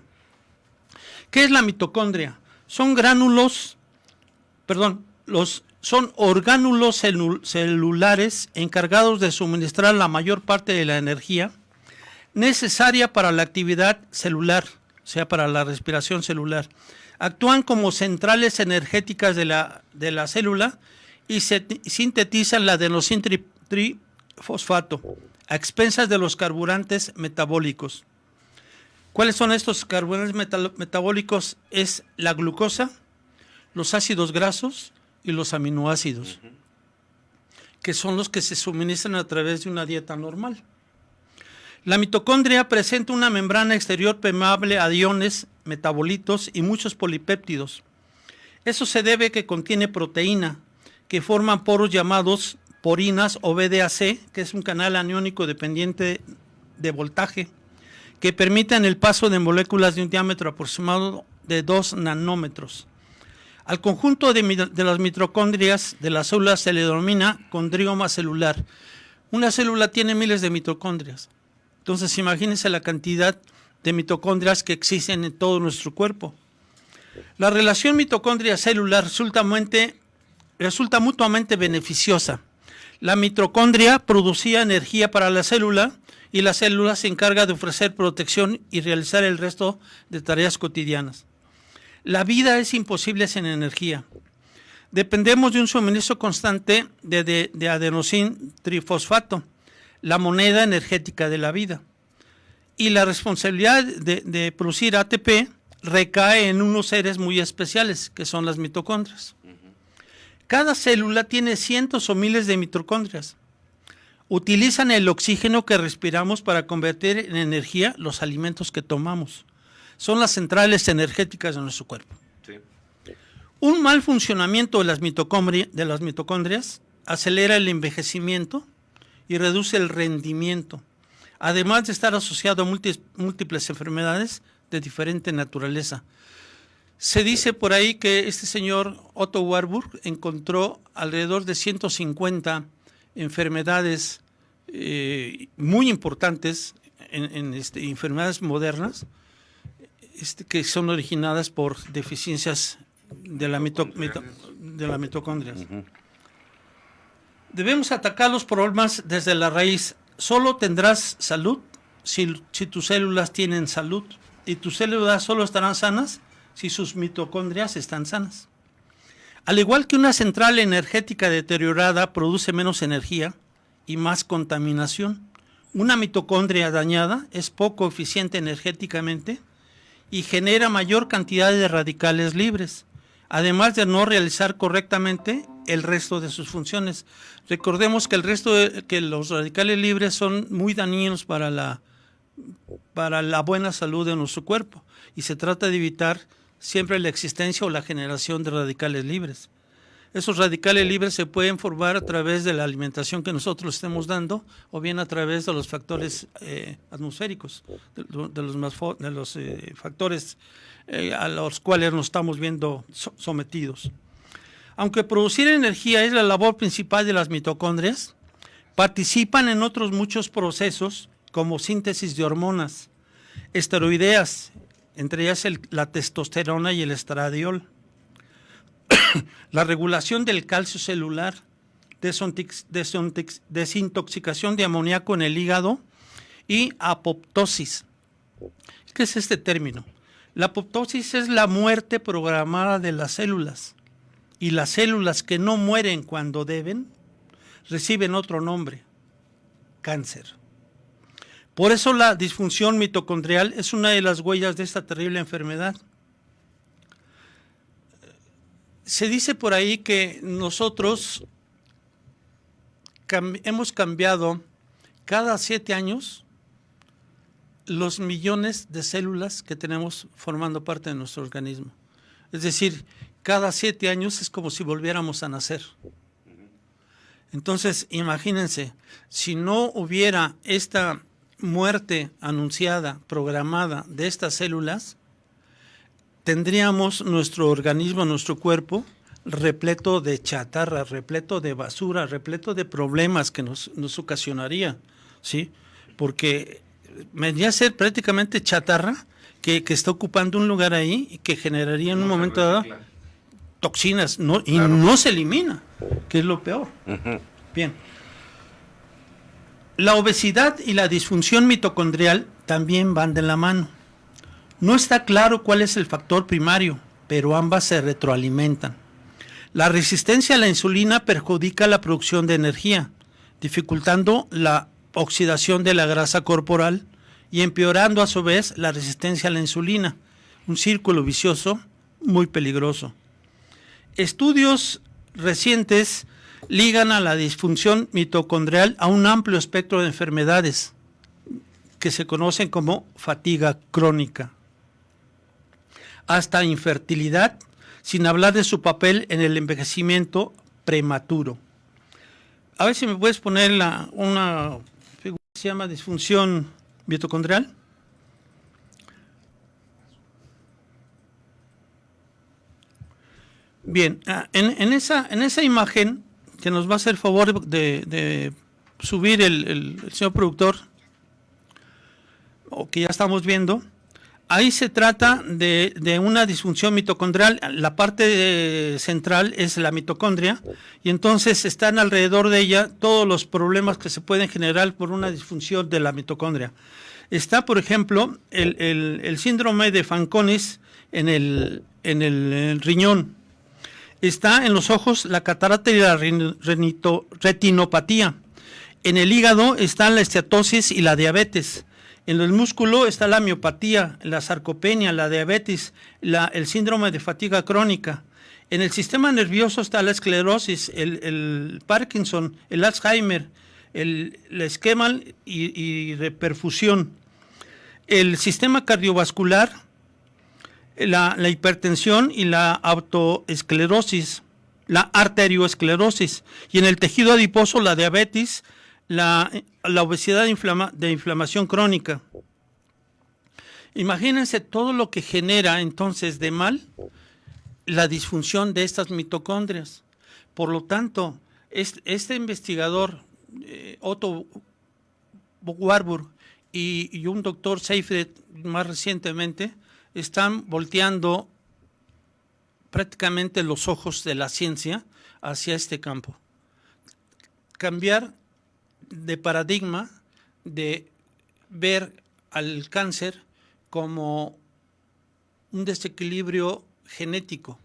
¿Qué es la mitocondria? Son orgánulos celulares encargados de suministrar la mayor parte de la energía necesaria para la actividad celular, o sea, para la respiración celular. Actúan como centrales energéticas de la célula y sintetizan la adenosín trifosfato a expensas de los carburantes metabólicos. ¿Cuáles son estos carburantes metabólicos? Es la glucosa, los ácidos grasos y los aminoácidos, que son los que se suministran a través de una dieta normal. La mitocondria presenta una membrana exterior permeable a iones, metabolitos y muchos polipéptidos. Eso se debe a que contiene proteína, que forman poros llamados porinas o VDAC, que es un canal aniónico dependiente de voltaje, que permiten el paso de moléculas de un diámetro aproximado de 2 nanómetros. Al conjunto de las mitocondrias de la célula se le denomina condrioma celular. Una célula tiene miles de mitocondrias. Entonces, imagínense la cantidad de mitocondrias que existen en todo nuestro cuerpo. La relación mitocondria-celular resulta mutuamente beneficiosa. La mitocondria producía energía para la célula y la célula se encarga de ofrecer protección y realizar el resto de tareas cotidianas. La vida es imposible sin energía. Dependemos de un suministro constante de adenosín trifosfato, la moneda energética de la vida. Y la responsabilidad de producir ATP recae en unos seres muy especiales, que son las mitocondrias. Cada célula tiene cientos o miles de mitocondrias. Utilizan el oxígeno que respiramos para convertir en energía los alimentos que tomamos. Son las centrales energéticas de nuestro cuerpo. Sí. Un mal funcionamiento de las mitocondrias acelera el envejecimiento y reduce el rendimiento, además de estar asociado a múltiples enfermedades de diferente naturaleza. Se dice por ahí que este señor Otto Warburg encontró alrededor de 150 enfermedades muy importantes, enfermedades modernas, que son originadas por deficiencias de la mitocondria. Uh-huh. Debemos atacar los problemas desde la raíz. Solo tendrás salud si tus células tienen salud, y tus células solo estarán sanas si sus mitocondrias están sanas. Al igual que una central energética deteriorada produce menos energía y más contaminación, una mitocondria dañada es poco eficiente energéticamente y genera mayor cantidad de radicales libres, además de no realizar correctamente el resto de sus funciones. Recordemos que que los radicales libres son muy dañinos para la buena salud de nuestro cuerpo y se trata de evitar siempre la existencia o la generación de radicales libres. Esos radicales libres se pueden formar a través de la alimentación que nosotros estemos dando o bien a través de los factores atmosféricos, de los factores a los cuales nos estamos viendo sometidos. Aunque producir energía es la labor principal de las mitocondrias, participan en otros muchos procesos como síntesis de hormonas, esteroideas, entre ellas la testosterona y el estradiol, la regulación del calcio celular, desintoxicación de amoníaco en el hígado y apoptosis. ¿Qué es este término? La apoptosis es la muerte programada de las células, y las células que no mueren cuando deben reciben otro nombre: cáncer. Por eso la disfunción mitocondrial es una de las huellas de esta terrible enfermedad. Se dice por ahí que nosotros hemos cambiado cada 7 años los millones de células que tenemos formando parte de nuestro organismo. Es decir, cada 7 años es como si volviéramos a nacer. Entonces, imagínense, si no hubiera esta muerte anunciada, programada de estas células, tendríamos nuestro organismo, nuestro cuerpo, repleto de chatarra, repleto de basura, repleto de problemas que nos ocasionaría, ¿sí? Porque vendría a ser prácticamente chatarra que está ocupando un lugar ahí y que generaría en un momento dado toxinas, y no se elimina, que es lo peor. Bien. La obesidad y la disfunción mitocondrial también van de la mano. No está claro cuál es el factor primario, pero ambas se retroalimentan. La resistencia a la insulina perjudica la producción de energía, dificultando la oxidación de la grasa corporal y empeorando a su vez la resistencia a la insulina, un círculo vicioso muy peligroso. Estudios recientes ligan a la disfunción mitocondrial a un amplio espectro de enfermedades que se conocen como fatiga crónica, hasta infertilidad, sin hablar de su papel en el envejecimiento prematuro. A ver si me puedes poner una figura que se llama disfunción mitocondrial. Bien, en esa imagen que nos va a hacer favor de subir el señor productor, o que ya estamos viendo, ahí se trata de una disfunción mitocondrial. La parte central es la mitocondria y entonces están alrededor de ella todos los problemas que se pueden generar por una disfunción de la mitocondria. Está, por ejemplo, el síndrome de Fanconi en el riñón. Está en los ojos la catarata y la retinopatía. En el hígado está la esteatosis y la diabetes. En el músculo está la miopatía, la sarcopenia, la diabetes, el síndrome de fatiga crónica. En el sistema nervioso está la esclerosis, el Parkinson, el Alzheimer, la esquema y reperfusión. El sistema cardiovascular, la hipertensión y la autoesclerosis, la arterioesclerosis. Y en el tejido adiposo, la diabetes, la obesidad de inflamación crónica. Imagínense todo lo que genera entonces de mal la disfunción de estas mitocondrias. Por lo tanto, este investigador, Otto Warburg y un doctor Seyfried más recientemente, están volteando prácticamente los ojos de la ciencia hacia este campo. Cambiar de paradigma, de ver al cáncer como un desequilibrio genético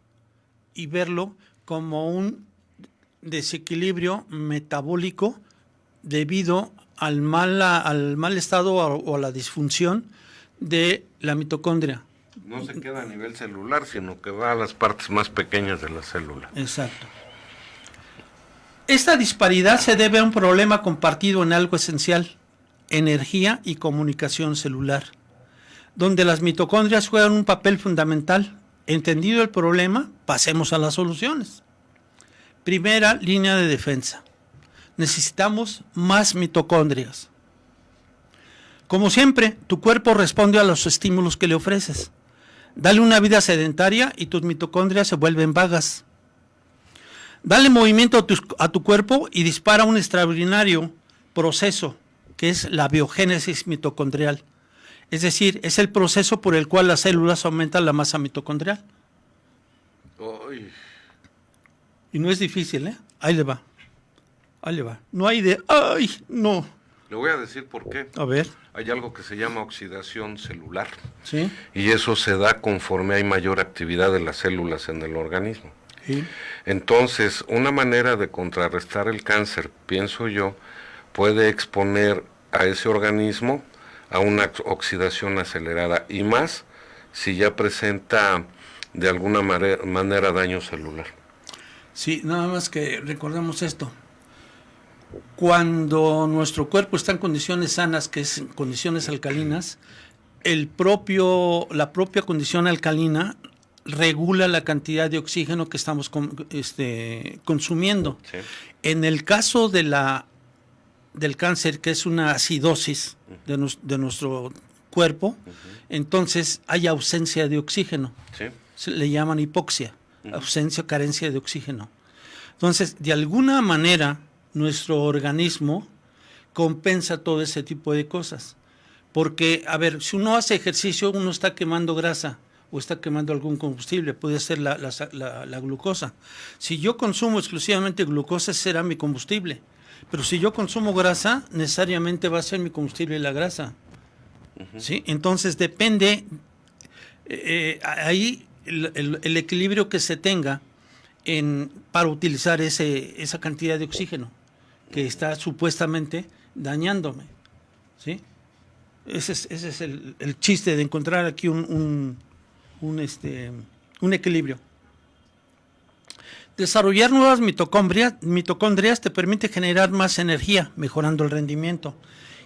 y verlo como un desequilibrio metabólico debido al mal estado o a la disfunción de la mitocondria. No se queda a nivel celular, sino que va a las partes más pequeñas de la célula. Exacto. Esta disparidad se debe a un problema compartido en algo esencial, energía y comunicación celular, donde las mitocondrias juegan un papel fundamental. Entendido el problema, pasemos a las soluciones. Primera línea de defensa. Necesitamos más mitocondrias. Como siempre, tu cuerpo responde a los estímulos que le ofreces. Dale una vida sedentaria y tus mitocondrias se vuelven vagas. Dale movimiento a tu cuerpo y dispara un extraordinario proceso, que es la biogénesis mitocondrial. Es decir, es el proceso por el cual las células aumentan la masa mitocondrial. Uy. Y no es difícil, ¿eh? Ahí le va. Ahí le va. No hay de, ¡ay! No. Le voy a decir por qué. A ver. Hay algo que se llama oxidación celular. Sí. Y eso se da conforme hay mayor actividad de las células en el organismo. Sí. Entonces, una manera de contrarrestar el cáncer, pienso yo, puede exponer a ese organismo a una oxidación acelerada, y más si ya presenta de alguna manera daño celular. Sí, nada más que recordemos esto. Cuando nuestro cuerpo está en condiciones sanas, que es en condiciones alcalinas, la propia condición alcalina regula la cantidad de oxígeno que estamos consumiendo. Sí. En el caso del cáncer, que es una acidosis de nuestro cuerpo, entonces hay ausencia de oxígeno. Sí. Se le llaman hipoxia, ausencia o carencia de oxígeno. Entonces, de alguna manera, nuestro organismo compensa todo ese tipo de cosas. Porque, a ver, si uno hace ejercicio, uno está quemando grasa o está quemando algún combustible, puede ser la glucosa. Si yo consumo exclusivamente glucosa, será mi combustible. Pero si yo consumo grasa, necesariamente va a ser mi combustible la grasa. ¿Sí? Entonces depende ahí el equilibrio que se tenga para utilizar esa cantidad de oxígeno que está supuestamente dañándome. ¿Sí? Ese es el chiste de encontrar aquí un equilibrio. Desarrollar nuevas mitocondrias te permite generar más energía, mejorando el rendimiento,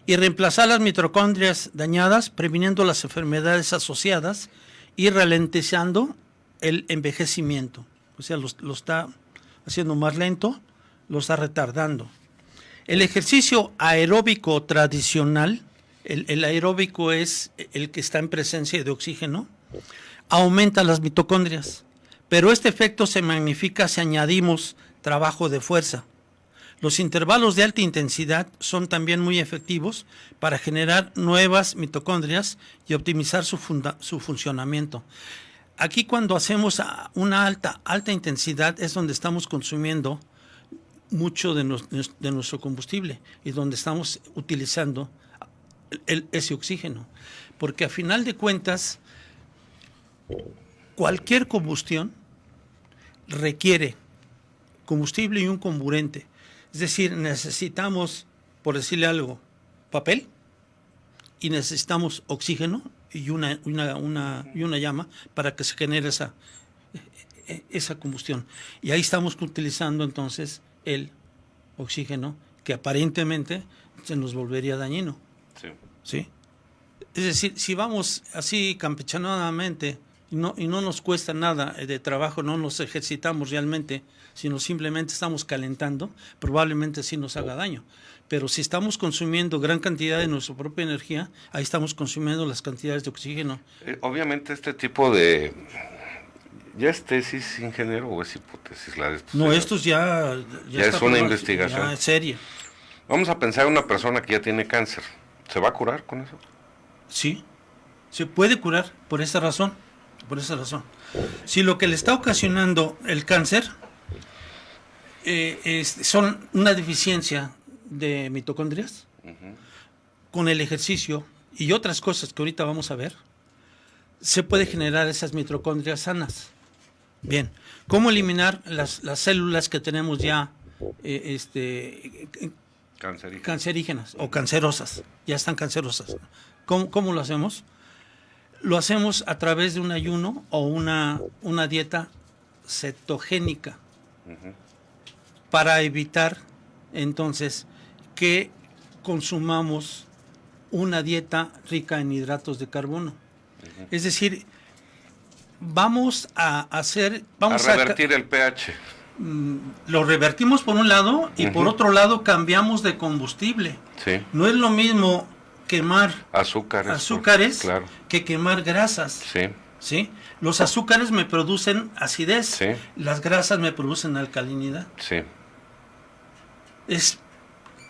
y reemplazar las mitocondrias dañadas, previniendo las enfermedades asociadas y ralentizando el envejecimiento. O sea, lo está haciendo más lento, lo está retardando. El ejercicio aeróbico tradicional, el aeróbico es el que está en presencia de oxígeno, aumenta las mitocondrias, pero este efecto se magnifica si añadimos trabajo de fuerza. Los intervalos de alta intensidad son también muy efectivos para generar nuevas mitocondrias y optimizar su funcionamiento. Aquí cuando hacemos una alta intensidad es donde estamos consumiendo mucho de nuestro combustible y donde estamos utilizando ese oxígeno. Porque a final de cuentas, cualquier combustión requiere combustible y un comburente. Es decir, necesitamos, por decirle algo, papel y necesitamos oxígeno y una llama para que se genere esa combustión. Y ahí estamos utilizando entonces el oxígeno que aparentemente se nos volvería dañino. Sí. ¿Sí? Es decir, si vamos así campechanamente y no nos cuesta nada de trabajo, no nos ejercitamos realmente, sino simplemente estamos calentando, probablemente sí nos haga daño. Pero si estamos consumiendo gran cantidad de nuestra propia energía, ahí estamos consumiendo las cantidades de oxígeno. Obviamente este tipo de... ¿Ya es tesis, ingeniero, o es hipótesis? No, esto ya es una investigación. Ya es seria. Vamos a pensar en una persona que ya tiene cáncer. ¿Se va a curar con eso? Sí, se puede curar por esa razón. Si lo que le está ocasionando el cáncer son una deficiencia de mitocondrias, con el ejercicio y otras cosas que ahorita vamos a ver, se puede generar esas mitocondrias sanas. Bien, ¿Cómo eliminar las células que tenemos ya cancerígenas o cancerosas? Ya están cancerosas. ¿Cómo lo hacemos? Lo hacemos a través de un ayuno o una dieta cetogénica, para evitar entonces que consumamos una dieta rica en hidratos de carbono. Es decir, vamos a revertir el pH. Lo revertimos por un lado y por otro lado cambiamos de combustible. Sí. No es lo mismo quemar azúcares claro, que quemar grasas. Sí. ¿Sí? Los azúcares me producen acidez, Sí. las grasas me producen alcalinidad. Sí. Es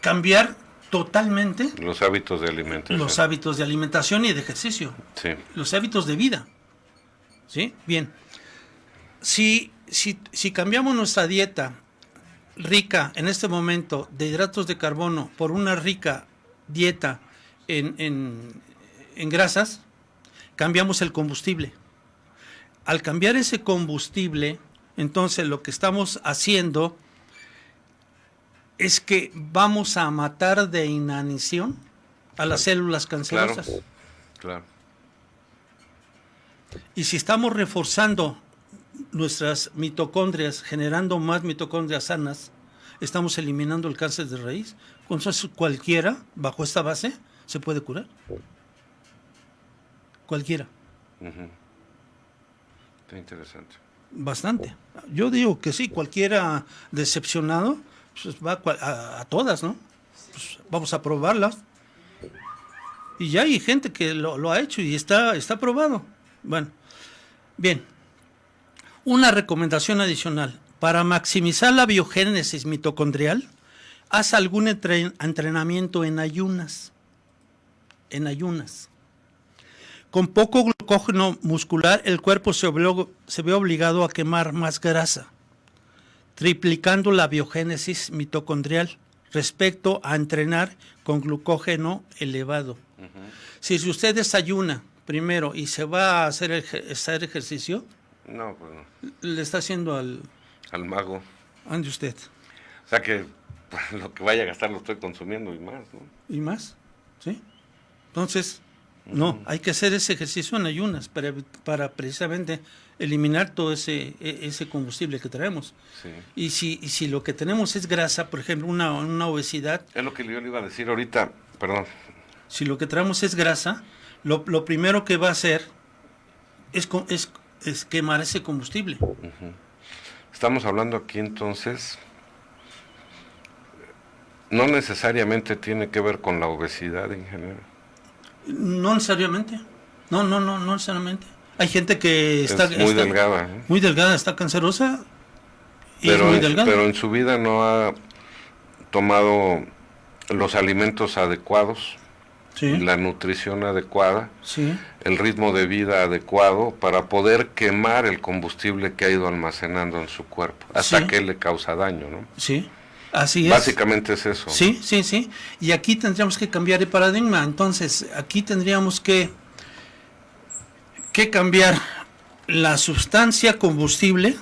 cambiar totalmente Los hábitos de alimentación. los hábitos de alimentación y de ejercicio. Sí. Los hábitos de vida. ¿Sí? Bien. Si cambiamos nuestra dieta rica en este momento de hidratos de carbono por una rica dieta en grasas, cambiamos el combustible. Al cambiar ese combustible, entonces lo que estamos haciendo es que vamos a matar de inanición a las células cancerosas. Claro, claro. Y si estamos reforzando nuestras mitocondrias, generando más mitocondrias sanas, estamos eliminando el cáncer de raíz. Entonces cualquiera, bajo esta base, se puede curar. Cualquiera. Está interesante. Bastante. Yo digo que sí, cualquiera decepcionado, pues va a todas, ¿no? Pues vamos a probarlas. Y ya hay gente que lo ha hecho y está probado. Bueno, bien. Una recomendación adicional. Para maximizar la biogénesis mitocondrial, haz algún entrenamiento en ayunas. En ayunas. Con poco glucógeno muscular, el cuerpo se ve obligado a quemar más grasa, triplicando la biogénesis mitocondrial respecto a entrenar con glucógeno elevado. Si usted desayuna primero y se va a hacer ejercicio, no, pues no. Le está haciendo al mago. Ande usted. O sea que pues, lo que vaya a gastar lo estoy consumiendo y más, ¿no? Y más, ¿sí? Entonces, no, hay que hacer ese ejercicio en ayunas para precisamente eliminar todo ese combustible que traemos. Sí. Y si lo que tenemos es grasa, por ejemplo, una obesidad. Es lo que yo le iba a decir ahorita, perdón. Si lo que traemos es grasa, lo primero que va a hacer es quemar ese combustible. Estamos hablando aquí entonces, no necesariamente tiene que ver con la obesidad, ingeniero. No necesariamente. No necesariamente. Hay gente que está muy delgada. Muy delgada, está cancerosa y es muy delgada. Pero en su vida no ha tomado los alimentos adecuados, sí, la nutrición adecuada, sí, el ritmo de vida adecuado para poder quemar el combustible que ha ido almacenando en su cuerpo, hasta sí, que le causa daño, ¿no? Sí. Así es. Básicamente es eso. Sí. Y aquí tendríamos que cambiar el paradigma. Entonces, aquí tendríamos que cambiar la sustancia combustible,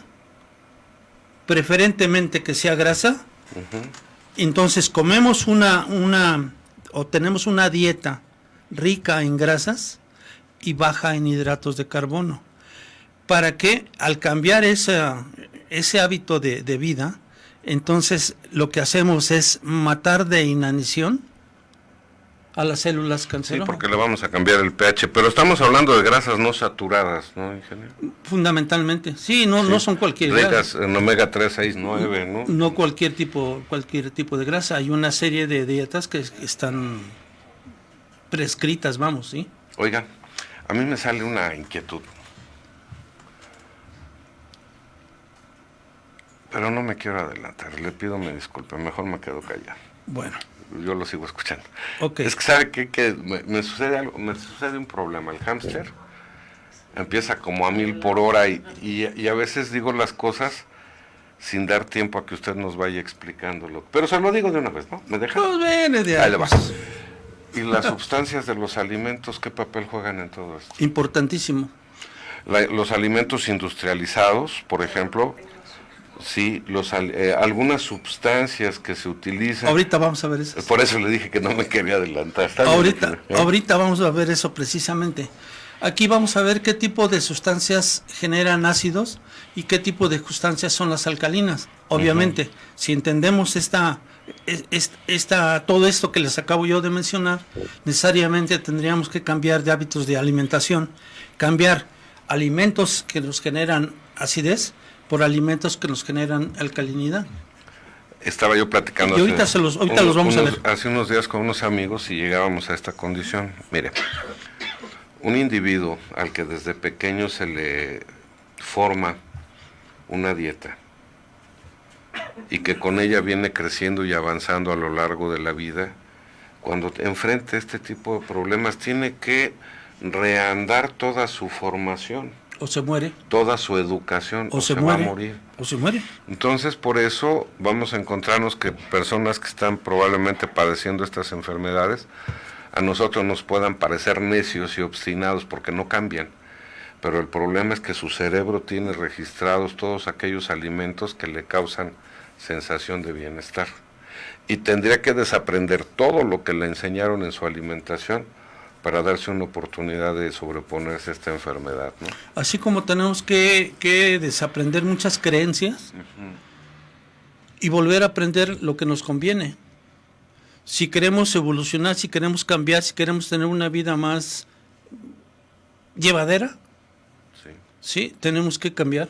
preferentemente que sea grasa. Entonces, comemos o tenemos una dieta rica en grasas y baja en hidratos de carbono. Para que al cambiar ese hábito de vida, entonces lo que hacemos es matar de inanición a las células cancerógenas. Sí, porque le vamos a cambiar el pH, pero estamos hablando de grasas no saturadas, ¿no, ingeniero? Fundamentalmente, sí, no son cualquier ricas grasa. en omega 3, 6, 9, ¿no? No cualquier tipo de grasa, hay una serie de dietas que están prescritas, vamos, ¿sí? Oiga, a mí me sale una inquietud. Pero no me quiero adelantar, le pido me disculpe, mejor me quedo callado. Bueno. Yo lo sigo escuchando. Okay. Es que sabe que me sucede algo, me sucede un problema. El hámster empieza como a 1000 por hora y a veces digo las cosas sin dar tiempo a que usted nos vaya explicándolo. Pero se lo digo de una vez, ¿no? ¿Me deja? Pues viene de ahí le va. ¿Y las sustancias de los alimentos qué papel juegan en todo esto? Importantísimo. Los alimentos industrializados, por ejemplo, sí, algunas sustancias que se utilizan. Ahorita vamos a ver eso. Por eso le dije que no me quería adelantar. Ahorita vamos a ver eso precisamente. Aquí vamos a ver qué tipo de sustancias generan ácidos y qué tipo de sustancias son las alcalinas. Obviamente, si entendemos todo esto que les acabo yo de mencionar, necesariamente tendríamos que cambiar de hábitos de alimentación, cambiar alimentos que nos generan acidez por alimentos que nos generan alcalinidad. Estaba yo platicando y ahorita los vamos a ver. Hace unos días con unos amigos y llegábamos a esta condición. Mire, un individuo al que desde pequeño se le forma una dieta y que con ella viene creciendo y avanzando a lo largo de la vida, cuando enfrente este tipo de problemas tiene que reandar toda su formación. O se muere. Toda su educación. O se muere. Va a morir. O se muere. Entonces, por eso vamos a encontrarnos que personas que están probablemente padeciendo estas enfermedades, a nosotros nos puedan parecer necios y obstinados porque no cambian. Pero el problema es que su cerebro tiene registrados todos aquellos alimentos que le causan sensación de bienestar. Y tendría que desaprender todo lo que le enseñaron en su alimentación para darse una oportunidad de sobreponerse a esta enfermedad, ¿no? Así como tenemos que desaprender muchas creencias y volver a aprender lo que nos conviene. Si queremos evolucionar, si queremos cambiar, si queremos tener una vida más llevadera, sí, tenemos que cambiar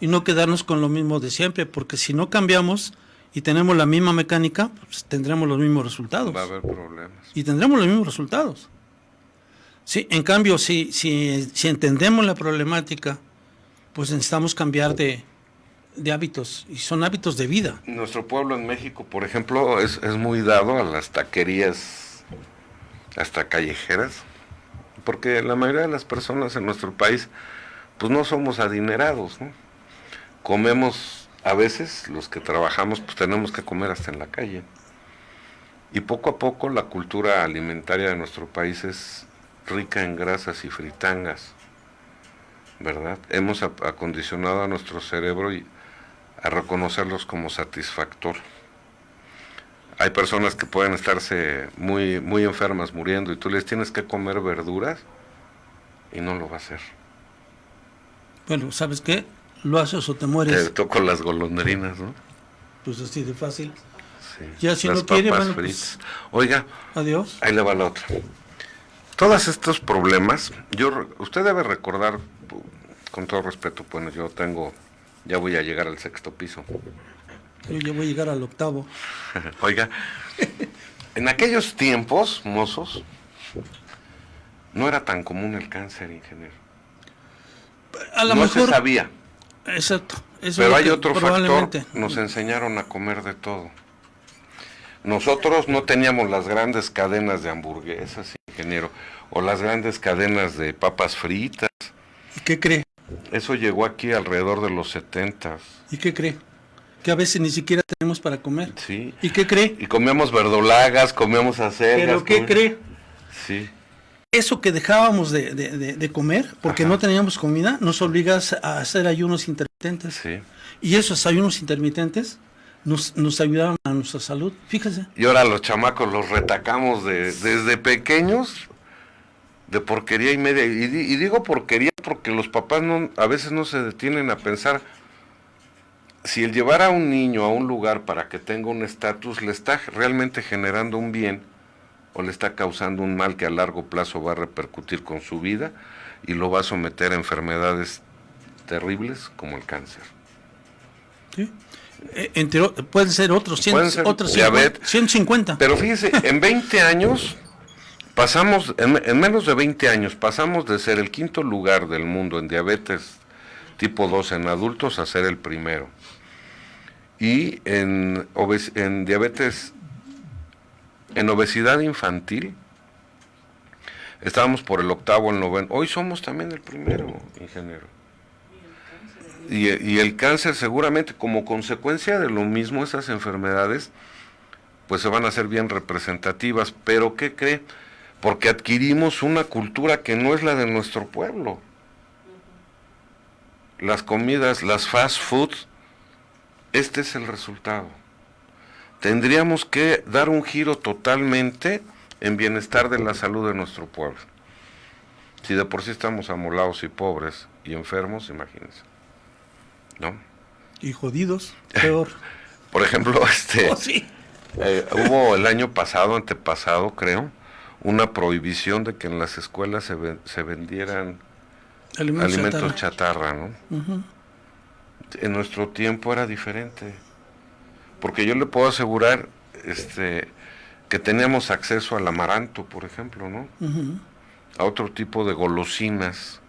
y no quedarnos con lo mismo de siempre, porque si no cambiamos y tenemos la misma mecánica, pues tendremos los mismos resultados. Va a haber problemas. Y tendremos los mismos resultados. Sí, en cambio, si entendemos la problemática, pues necesitamos cambiar de hábitos, y son hábitos de vida. Nuestro pueblo en México, por ejemplo, es muy dado a las taquerías hasta callejeras, porque la mayoría de las personas en nuestro país, pues no somos adinerados, ¿no? Comemos, a veces los que trabajamos, pues tenemos que comer hasta en la calle. Y poco a poco la cultura alimentaria de nuestro país es rica en grasas y fritangas, ¿verdad? Hemos acondicionado a nuestro cerebro a reconocerlos como satisfactor. Hay personas que pueden estarse muy, muy enfermas muriendo y tú les tienes que comer verduras y no lo va a hacer. Bueno, ¿sabes qué? Lo haces o te mueres. Te toco las golondrinas, ¿no? Pues así de fácil. Sí. Ya si las no quiere, papas bueno, fritas. Oiga, adiós. Ahí le va la otra. Todos estos problemas, usted debe recordar, con todo respeto, pues ya voy a llegar al 6º piso. Yo ya voy a llegar al 8º. Oiga, en aquellos tiempos, mozos, no era tan común el cáncer, ingeniero. A lo no mejor se sabía. Exacto. Pero hay otro factor, nos enseñaron a comer de todo. Nosotros no teníamos las grandes cadenas de hamburguesas, ingeniero, o las grandes cadenas de papas fritas. ¿Y qué cree? Eso llegó aquí alrededor de los 70. ¿Y qué cree? Que a veces ni siquiera tenemos para comer. Sí. ¿Y qué cree? Y comíamos verdolagas, comíamos acelgas. ¿Pero qué cree? Sí. Eso que dejábamos de comer, porque no teníamos comida, nos obliga a hacer ayunos intermitentes. Sí. Y esos ayunos intermitentes nos ayudaban a nuestra salud, fíjese. Y ahora los chamacos los retacamos desde pequeños de porquería y media. Y digo porquería porque los papás a veces no se detienen a pensar si el llevar a un niño a un lugar para que tenga un estatus le está realmente generando un bien o le está causando un mal que a largo plazo va a repercutir con su vida y lo va a someter a enfermedades terribles como el cáncer. Sí. Pueden ser otros 150. Pero fíjese, en 20 años pasamos, en menos de 20 años pasamos de ser el 5º lugar del mundo en diabetes tipo 2 en adultos a ser el primero. Y en diabetes, en obesidad infantil, estábamos por el 8º, el 9º. Hoy somos también el primero, ingeniero. Y el cáncer seguramente como consecuencia de lo mismo, esas enfermedades, pues se van a hacer bien representativas. Pero ¿qué cree? Porque adquirimos una cultura que no es la de nuestro pueblo. las comidas, las fast foods, este es el resultado. Tendríamos que dar un giro totalmente en bienestar de la salud de nuestro pueblo. Si de por sí estamos amolados y pobres y enfermos, imagínense, ¿no? Y jodidos, peor. Por ejemplo, Oh, sí. hubo el año pasado, antepasado, creo, una prohibición de que en las escuelas se vendieran alimentos chatarra, ¿no? Uh-huh. En nuestro tiempo era diferente, porque yo le puedo asegurar que teníamos acceso al amaranto, por ejemplo, ¿no? Uh-huh. A otro tipo de golosinas,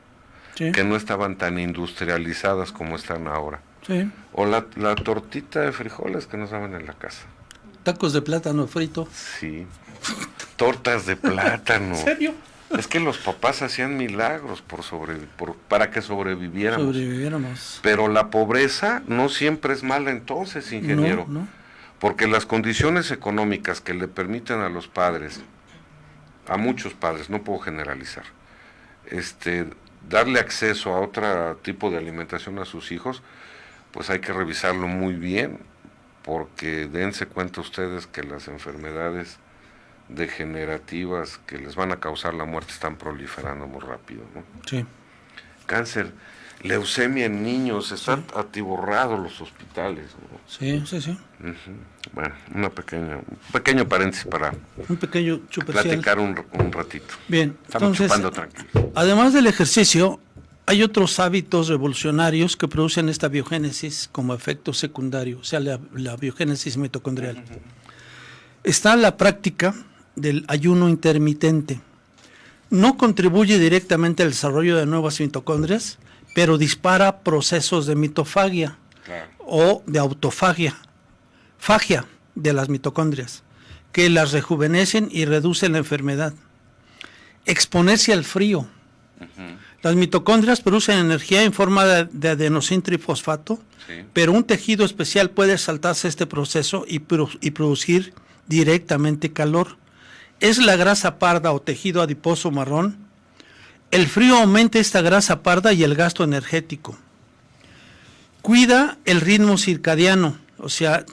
sí, que no estaban tan industrializadas como están ahora. Sí. O la tortita de frijoles que nos daban en la casa. Tacos de plátano frito. Sí. Tortas de plátano. ¿En serio? Es que los papás hacían milagros para que sobreviviéramos. Pero la pobreza no siempre es mala entonces, ingeniero. No. Porque las condiciones económicas que le permiten a los padres, a muchos padres, no puedo generalizar, darle acceso a otro tipo de alimentación a sus hijos, pues hay que revisarlo muy bien, porque dense cuenta ustedes que las enfermedades degenerativas que les van a causar la muerte están proliferando muy rápido, ¿no? Sí. Cáncer, leucemia en niños, están atiborrados los hospitales, ¿no? Sí. Uh-huh. Bueno, un pequeño paréntesis para un pequeño platicar un ratito. Bien, estamos entonces, chupando tranquilos. Además del ejercicio, hay otros hábitos revolucionarios que producen esta biogénesis como efecto secundario, o sea, la biogénesis mitocondrial. Uh-huh. Está la práctica del ayuno intermitente. No contribuye directamente al desarrollo de nuevas mitocondrias, pero dispara procesos de mitofagia, claro, o de autofagia, fagia de las mitocondrias, que las rejuvenecen y reducen la enfermedad. Exponerse al frío. Uh-huh. Las mitocondrias producen energía en forma de adenosín trifosfato, sí, pero un tejido especial puede saltarse este proceso y producir directamente calor. Es la grasa parda o tejido adiposo marrón. El frío aumenta esta grasa parda y el gasto energético. Cuida el ritmo circadiano, o sea,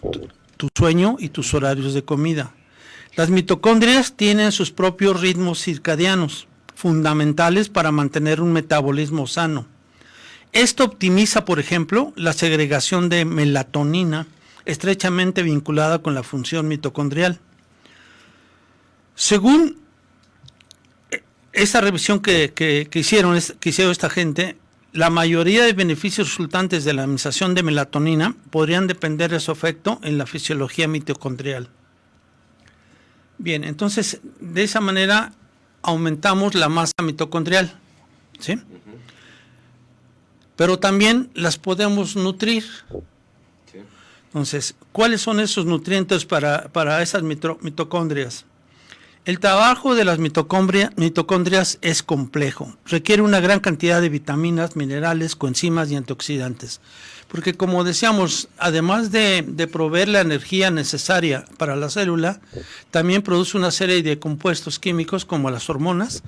tu sueño y tus horarios de comida. Las mitocondrias tienen sus propios ritmos circadianos, fundamentales para mantener un metabolismo sano. Esto optimiza, por ejemplo, la segregación de melatonina, estrechamente vinculada con la función mitocondrial. Según esta revisión que hicieron esta gente, la mayoría de beneficios resultantes de la administración de melatonina podrían depender de su efecto en la fisiología mitocondrial. Bien, entonces, de esa manera aumentamos la masa mitocondrial, ¿sí? Uh-huh. Pero también las podemos nutrir. Sí. Entonces, ¿cuáles son esos nutrientes para esas mitocondrias? El trabajo de las mitocondrias es complejo, requiere una gran cantidad de vitaminas, minerales, coenzimas y antioxidantes, porque como decíamos, además de proveer la energía necesaria para la célula, también produce una serie de compuestos químicos como las hormonas,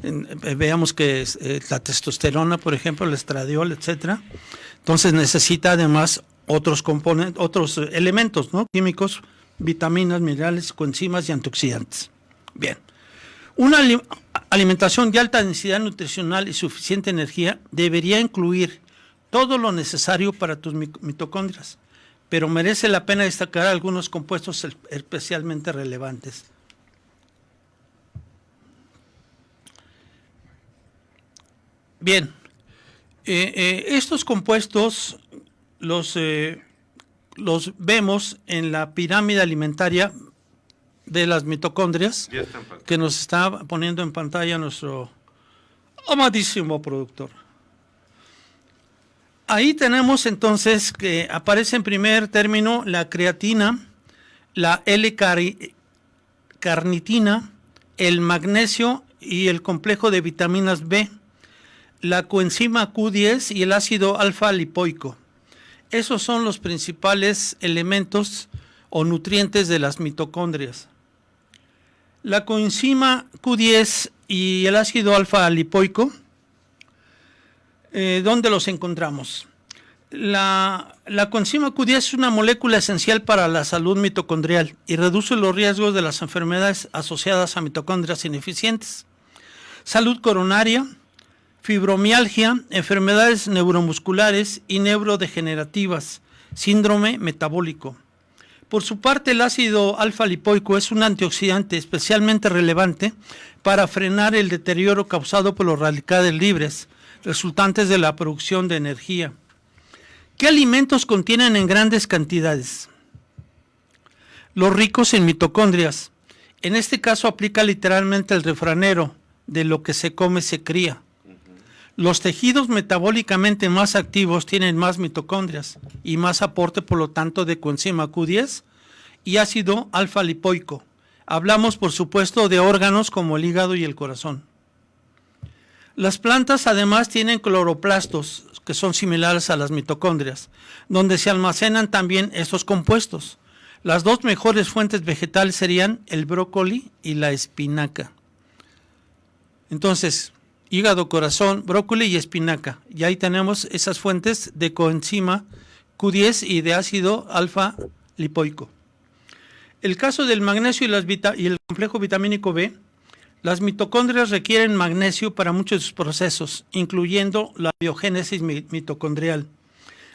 veamos que es, la testosterona, por ejemplo, el estradiol, etcétera. Entonces necesita además otros componentes, otros elementos, ¿no?, químicos, vitaminas, minerales, coenzimas y antioxidantes. Bien, una alimentación de alta densidad nutricional y suficiente energía debería incluir todo lo necesario para tus mitocondrias, pero merece la pena destacar algunos compuestos especialmente relevantes. Bien, estos compuestos los vemos en la pirámide alimentaria de las mitocondrias, que nos está poniendo en pantalla nuestro amadísimo productor. Ahí tenemos entonces que aparece en primer término la creatina, la L-carnitina, el magnesio y el complejo de vitaminas B, la coenzima Q10 y el ácido alfa-lipoico. Esos son los principales elementos o nutrientes de las mitocondrias. La coenzima Q10 y el ácido alfa-lipoico ¿Dónde los encontramos? La coenzima Q10 es una molécula esencial para la salud mitocondrial y reduce los riesgos de las enfermedades asociadas a mitocondrias ineficientes. Salud coronaria, fibromialgia, enfermedades neuromusculares y neurodegenerativas, síndrome metabólico. Por su parte, el ácido alfa-lipoico es un antioxidante especialmente relevante para frenar el deterioro causado por los radicales libres, resultantes de la producción de energía. ¿Qué alimentos contienen en grandes cantidades? Los ricos en mitocondrias. En este caso aplica literalmente el refranero, de lo que se come se cría. Los tejidos metabólicamente más activos tienen más mitocondrias y más aporte, por lo tanto, de coenzima Q10 y ácido alfa-lipoico. Hablamos, por supuesto, de órganos como el hígado y el corazón. Las plantas además tienen cloroplastos, que son similares a las mitocondrias, donde se almacenan también estos compuestos. Las dos mejores fuentes vegetales serían el brócoli y la espinaca. Entonces, hígado, corazón, brócoli y espinaca. Y ahí tenemos esas fuentes de coenzima Q10 y de ácido alfa-lipoico. El caso del magnesio y el complejo vitamínico B, las mitocondrias requieren magnesio para muchos de sus procesos, incluyendo la biogénesis mitocondrial.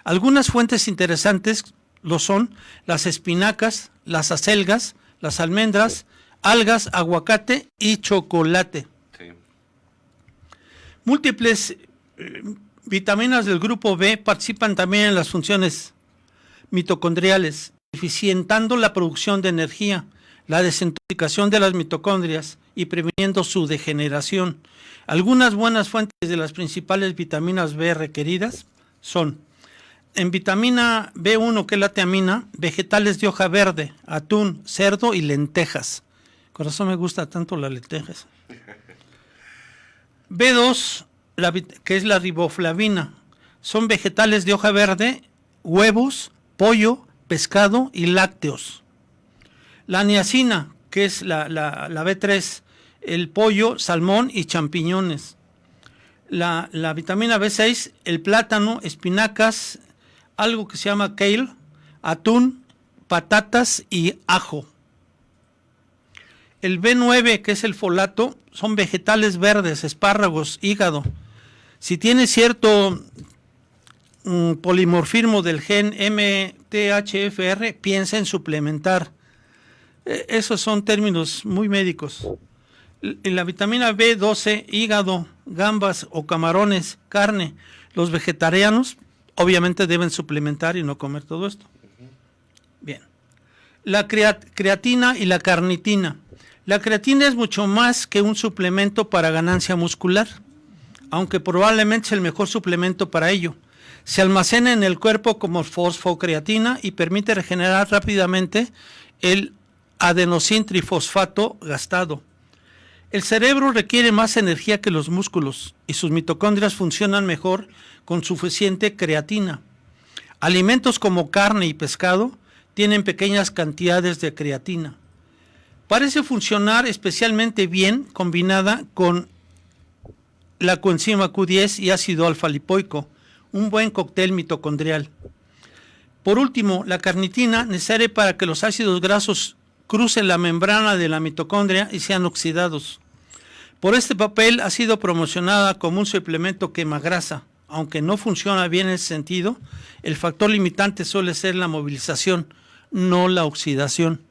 Algunas fuentes interesantes lo son las espinacas, las acelgas, las almendras, algas, aguacate y chocolate. Sí. Múltiples vitaminas del grupo B participan también en las funciones mitocondriales, eficientando la producción de energía, la desintoxicación de las mitocondrias y previniendo su degeneración. Algunas buenas fuentes de las principales vitaminas B requeridas son: en vitamina B1, que es la tiamina, vegetales de hoja verde, atún, cerdo y lentejas. Por eso me gusta tanto las lentejas. B2, que es la riboflavina, son vegetales de hoja verde, huevos, pollo, pescado y lácteos. La niacina, que es la B3, el pollo, salmón y champiñones. La vitamina B6, el plátano, espinacas, algo que se llama kale, atún, patatas y ajo. El B9, que es el folato, son vegetales verdes, espárragos, hígado. Si tiene cierto polimorfismo del gen MTHFR, piensa en suplementar. Esos son términos muy médicos. La vitamina B12, hígado, gambas o camarones, carne. Los vegetarianos obviamente deben suplementar y no comer todo esto. Bien. La creatina y la carnitina. La creatina es mucho más que un suplemento para ganancia muscular, aunque probablemente es el mejor suplemento para ello. Se almacena en el cuerpo como fosfocreatina y permite regenerar rápidamente el adenosintrifosfato gastado. El cerebro requiere más energía que los músculos y sus mitocondrias funcionan mejor con suficiente creatina. Alimentos como carne y pescado tienen pequeñas cantidades de creatina. Parece funcionar especialmente bien combinada con la coenzima Q10 y ácido alfa-lipoico, un buen cóctel mitocondrial. Por último, la carnitina, necesaria para que los ácidos grasos crucen la membrana de la mitocondria y sean oxidados. Por este papel ha sido promocionada como un suplemento quemagrasa. Aunque no funciona bien en ese sentido, el factor limitante suele ser la movilización, no la oxidación.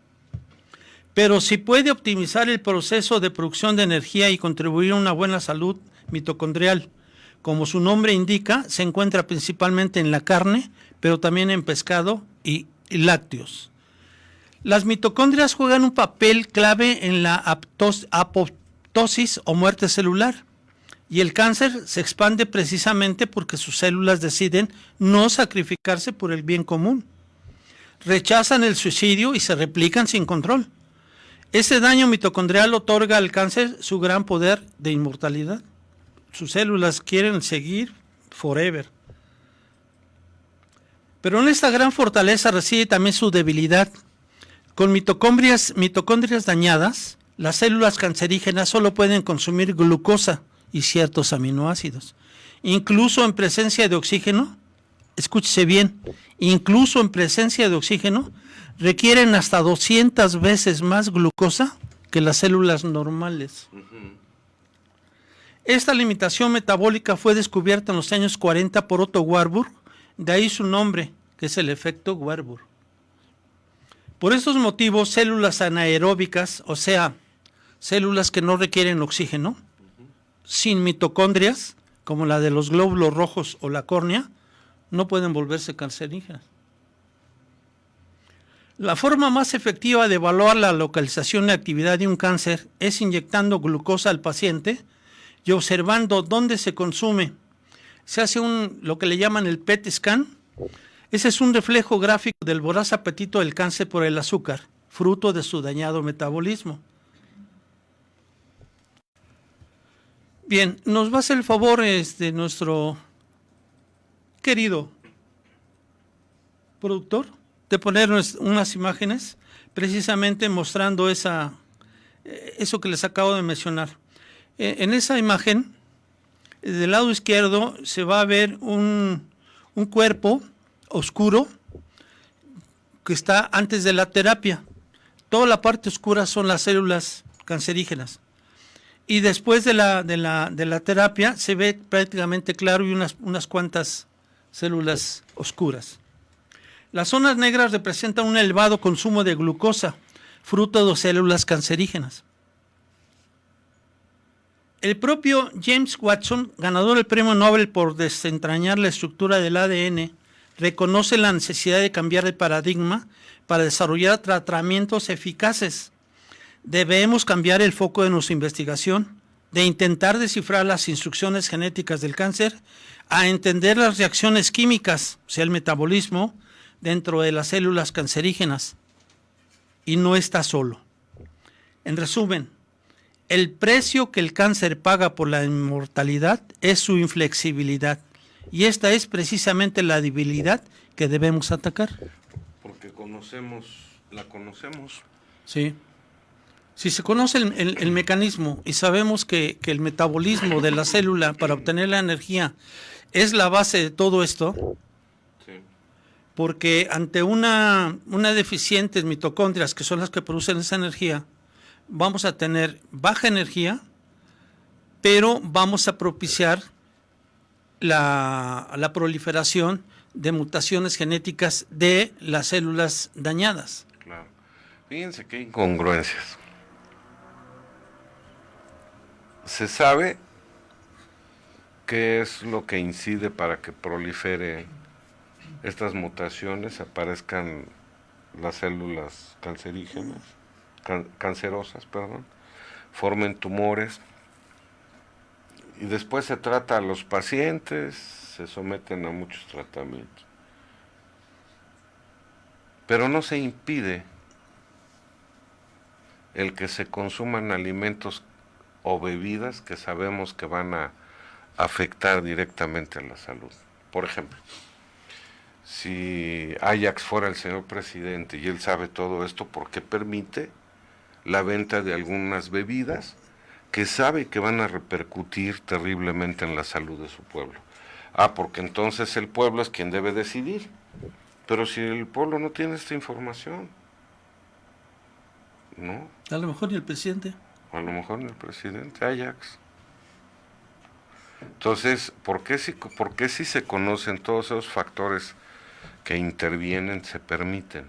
Pero si puede optimizar el proceso de producción de energía y contribuir a una buena salud mitocondrial. Como su nombre indica, se encuentra principalmente en la carne, pero también en pescado y lácteos. Las mitocondrias juegan un papel clave en la apoptosis o muerte celular, y el cáncer se expande precisamente porque sus células deciden no sacrificarse por el bien común. Rechazan el suicidio y se replican sin control. Ese daño mitocondrial otorga al cáncer su gran poder de inmortalidad. Sus células quieren seguir forever. Pero en esta gran fortaleza reside también su debilidad. Con mitocondrias dañadas, las células cancerígenas solo pueden consumir glucosa y ciertos aminoácidos. incluso en presencia de oxígeno, escúchese bien, incluso en presencia de oxígeno, requieren hasta 200 veces más glucosa que las células normales. Esta limitación metabólica fue descubierta en los años 40 por Otto Warburg, de ahí su nombre, que es el efecto Warburg. Por estos motivos, células anaeróbicas, o sea, células que no requieren oxígeno, sin mitocondrias, como la de los glóbulos rojos o la córnea, no pueden volverse cancerígenas. La forma más efectiva de evaluar la localización y actividad de un cáncer es inyectando glucosa al paciente y observando dónde se consume. Se hace lo que le llaman el PET scan. Ese es un reflejo gráfico del voraz apetito del cáncer por el azúcar, fruto de su dañado metabolismo. Bien, nos va a hacer el favor nuestro querido productor de poner unas imágenes precisamente mostrando eso que les acabo de mencionar. En esa imagen, del lado izquierdo se va a ver un cuerpo oscuro que está antes de la terapia. Toda la parte oscura son las células cancerígenas. Y después de la terapia se ve prácticamente claro y unas cuantas células oscuras. Las zonas negras representan un elevado consumo de glucosa, fruto de células cancerígenas. El propio James Watson, ganador del premio Nobel por desentrañar la estructura del ADN, reconoce la necesidad de cambiar el paradigma para desarrollar tratamientos eficaces. Debemos cambiar el foco de nuestra investigación, de intentar descifrar las instrucciones genéticas del cáncer, a entender las reacciones químicas, o sea, el metabolismo, dentro de las células cancerígenas. Y no está solo. En resumen, el precio que el cáncer paga por la inmortalidad es su inflexibilidad. Y esta es precisamente la debilidad que debemos atacar. Porque la conocemos. Sí. Si se conoce el mecanismo y sabemos que el metabolismo de la célula para obtener la energía es la base de todo esto, sí. Porque ante una deficiente mitocondrias, que son las que producen esa energía, vamos a tener baja energía, pero vamos a propiciar la proliferación de mutaciones genéticas de las células dañadas. Claro. Fíjense qué incongruencias. Se sabe qué es lo que incide para que prolifere estas mutaciones, aparezcan las células cancerígenas, cancerosas, formen tumores, y después se trata a los pacientes, se someten a muchos tratamientos. Pero no se impide el que se consuman alimentos o bebidas que sabemos que van a afectar directamente a la salud. Por ejemplo, si Ajax fuera el señor presidente y él sabe todo esto, ¿por qué permite la venta de algunas bebidas que sabe que van a repercutir terriblemente en la salud de su pueblo? Porque entonces el pueblo es quien debe decidir. Pero si el pueblo no tiene esta información, ¿no? A lo mejor ni el presidente. A lo mejor ni el presidente, Ajax. Entonces, ¿por qué si se conocen todos esos factores que intervienen, se permiten?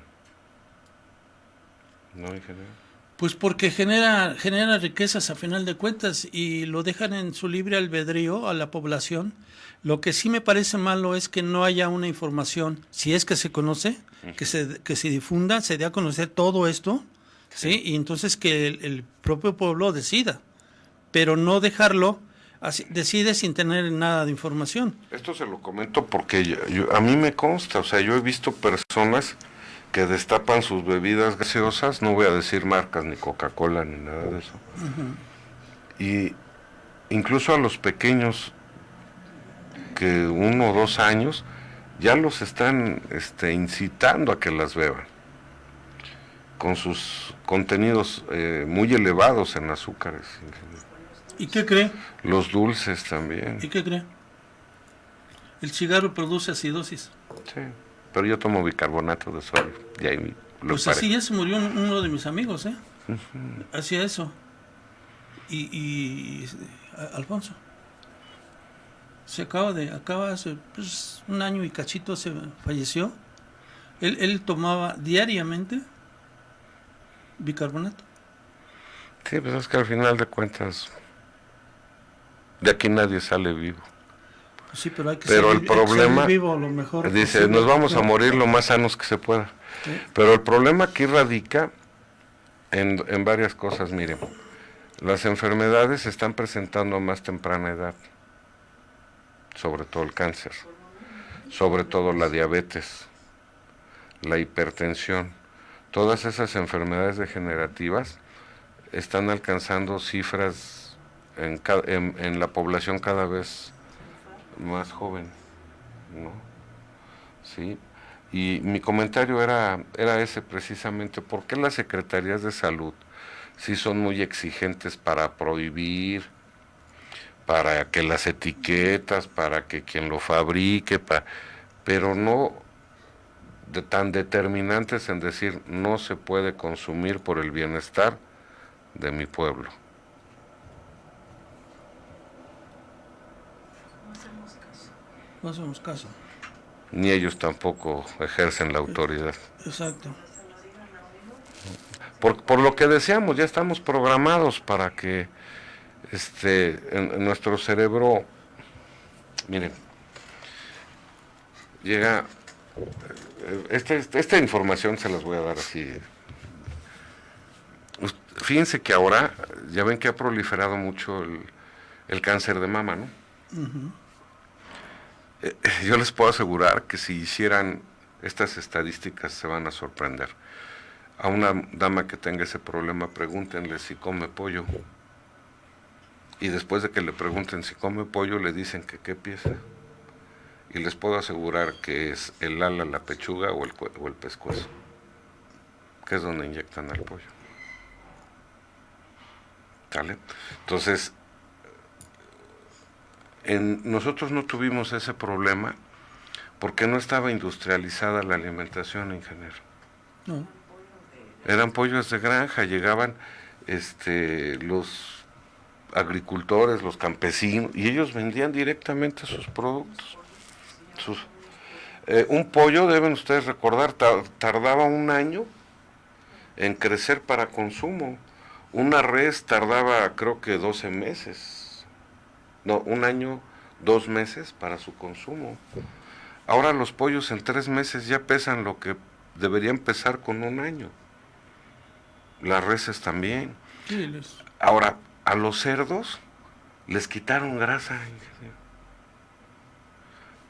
¿No, ingeniero? Pues porque genera riquezas a final de cuentas y lo dejan en su libre albedrío a la población. Lo que sí me parece malo es que no haya una información, si es que se conoce, que se difunda, se dé a conocer todo esto, ¿sí? Y entonces que el propio pueblo decida, pero no dejarlo, decide sin tener nada de información. Esto se lo comento porque a mí me consta, o sea, yo he visto personas que destapan sus bebidas gaseosas, no voy a decir marcas, ni Coca-Cola, ni nada de eso. Y incluso a los pequeños, que 1 o 2 años, ya los están incitando a que las beban, con sus contenidos muy elevados en azúcares. ¿Y qué cree? Los dulces también. ¿Y qué cree? El cigarro produce acidosis. Sí, pero yo tomo bicarbonato de sodio y ahí lo Pues paré. así ya se murió uno de mis amigos, ¿eh? Hacía eso. Alfonso, acaba hace pues, un año y cachito se falleció. Él tomaba diariamente bicarbonato. Sí, pues es que al final de cuentas, de aquí nadie sale vivo. Pues sí, pero hay que Pero el hay que salir problema, vivo lo mejor dice, posible, nos vamos a porque- morir lo más sanos que se pueda. ¿eh? Pero el problema aquí radica en varias cosas, miren. Las enfermedades se están presentando a más temprana edad, sobre todo el cáncer, sobre todo la diabetes, la hipertensión. Todas esas enfermedades degenerativas están alcanzando cifras en la población cada vez más joven, ¿no? Sí. Y mi comentario era ese precisamente, ¿por qué las secretarías de salud sí son muy exigentes para prohibir, para que las etiquetas, para que quien lo fabrique, pero no tan determinantes en decir no se puede consumir por el bienestar de mi pueblo? No hacemos caso. Ni ellos tampoco ejercen la autoridad. Exacto. Por lo que decíamos, ya estamos programados para que en nuestro cerebro, miren, llega, esta información se las voy a dar así. Fíjense que ahora, ya ven que ha proliferado mucho el cáncer de mama, ¿no? Yo les puedo asegurar que si hicieran estas estadísticas se van a sorprender. A una dama que tenga ese problema, pregúntenle si come pollo. Y después de que le pregunten si come pollo, le dicen que qué pieza. Y les puedo asegurar que es el ala, la pechuga o el pescuezo, que es donde inyectan al pollo. ¿Sale? Entonces, nosotros no tuvimos ese problema porque no estaba industrializada la alimentación, ingeniero. No. Eran pollos de granja, llegaban los agricultores, los campesinos, y ellos vendían directamente sus productos. Un pollo, deben ustedes recordar, tardaba un año en crecer para consumo. Una res tardaba creo que 12 meses. No, un año, 2 meses para su consumo. Ahora los pollos en 3 meses ya pesan lo que deberían pesar con un año. Las reses también. Sí, Ahora, a los cerdos les quitaron grasa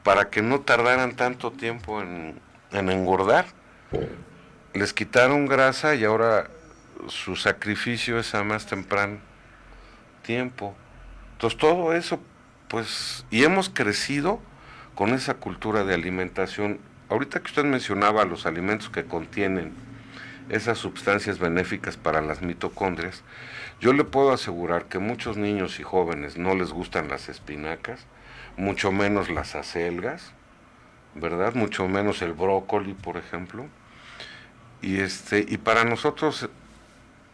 para que no tardaran tanto tiempo en engordar. Les quitaron grasa y ahora su sacrificio es a más temprano tiempo. Entonces todo eso, pues, y hemos crecido con esa cultura de alimentación. Ahorita que usted mencionaba los alimentos que contienen esas sustancias benéficas para las mitocondrias, yo le puedo asegurar que muchos niños y jóvenes no les gustan las espinacas, mucho menos las acelgas, ¿verdad? Mucho menos el brócoli, por ejemplo. Y para nosotros,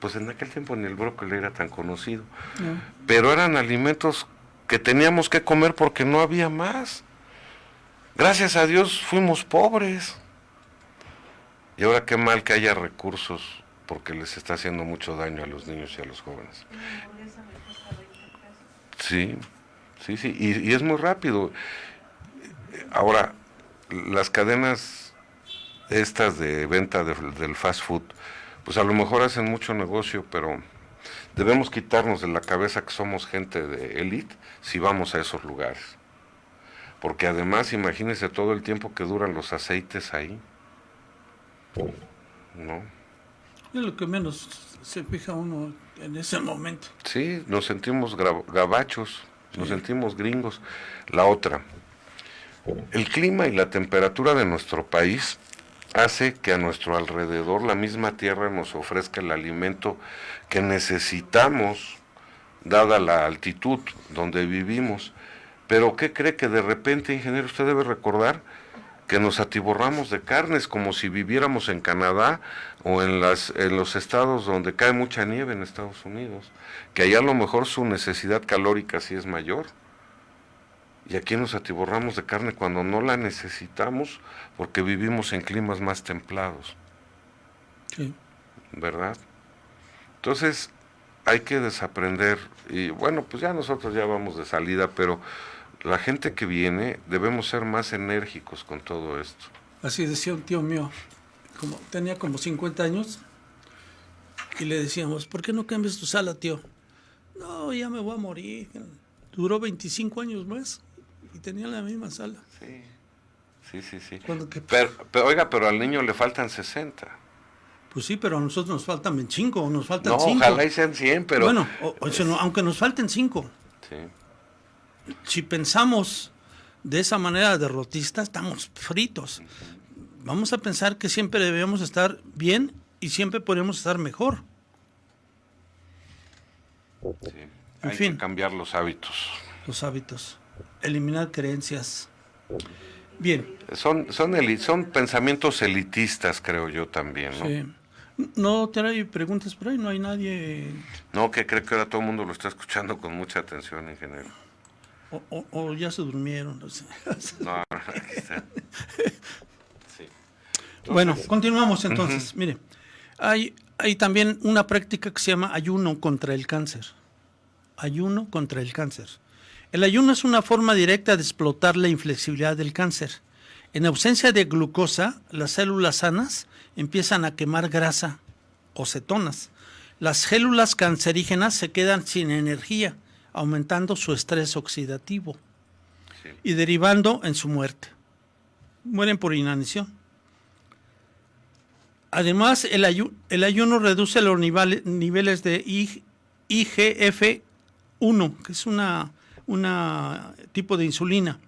pues en aquel tiempo ni el brócoli era tan conocido, no. Pero eran alimentos que teníamos que comer porque no había más. Gracias a Dios fuimos pobres. Y ahora qué mal que haya recursos porque les está haciendo mucho daño a los niños y a los jóvenes. Sí, sí, sí, y es muy rápido. Ahora, las cadenas estas de venta del fast food, pues a lo mejor hacen mucho negocio, pero debemos quitarnos de la cabeza que somos gente de élite si vamos a esos lugares. Porque además, imagínense todo el tiempo que duran los aceites ahí. ¿No? Es lo que menos se fija uno en ese momento. Sí, nos sentimos gabachos, nos sentimos gringos. La otra, el clima y la temperatura de nuestro país hace que a nuestro alrededor la misma tierra nos ofrezca el alimento que necesitamos, dada la altitud donde vivimos. Pero ¿qué cree? Que de repente, ingeniero, usted debe recordar que nos atiborramos de carnes como si viviéramos en Canadá o en los estados donde cae mucha nieve en Estados Unidos, que allá a lo mejor su necesidad calórica sí es mayor. Y aquí nos atiborramos de carne cuando no la necesitamos porque vivimos en climas más templados. Sí. ¿Verdad? Entonces hay que desaprender, y bueno, pues ya nosotros ya vamos de salida, pero la gente que viene debemos ser más enérgicos con todo esto. Así decía un tío mío, tenía como 50 años, y le decíamos, ¿por qué no cambias tu sala, tío? No, ya me voy a morir. Duró 25 años más y tenía la misma sala. Sí. Cuando Oiga, pero al niño le faltan 60. Pues sí, pero a nosotros nos faltan 25, nos faltan 5. Ojalá y sean 100, pero... Bueno, aunque nos falten 5. Sí. Si pensamos de esa manera derrotista, estamos fritos. Vamos a pensar que siempre debemos estar bien y siempre podemos estar mejor. Sí. Hay que cambiar los hábitos. Los hábitos. Eliminar creencias. Bien. Son pensamientos elitistas, creo yo también, ¿no? Sí. No te hay preguntas por ahí, no hay nadie. No, que creo que ahora todo el mundo lo está escuchando con mucha atención, ingeniero. O ya se durmieron, no sé. No, aquí está. Sí. Entonces, bueno, continuamos entonces. Mire, hay también una práctica que se llama ayuno contra el cáncer. Ayuno contra el cáncer. El ayuno es una forma directa de explotar la inflexibilidad del cáncer. En ausencia de glucosa, las células sanas empiezan a quemar grasa o cetonas. Las células cancerígenas se quedan sin energía, aumentando su estrés oxidativo y derivando en su muerte. Mueren por inanición. Además, el ayuno reduce los niveles de IGF-1, que es una tipo de insulina,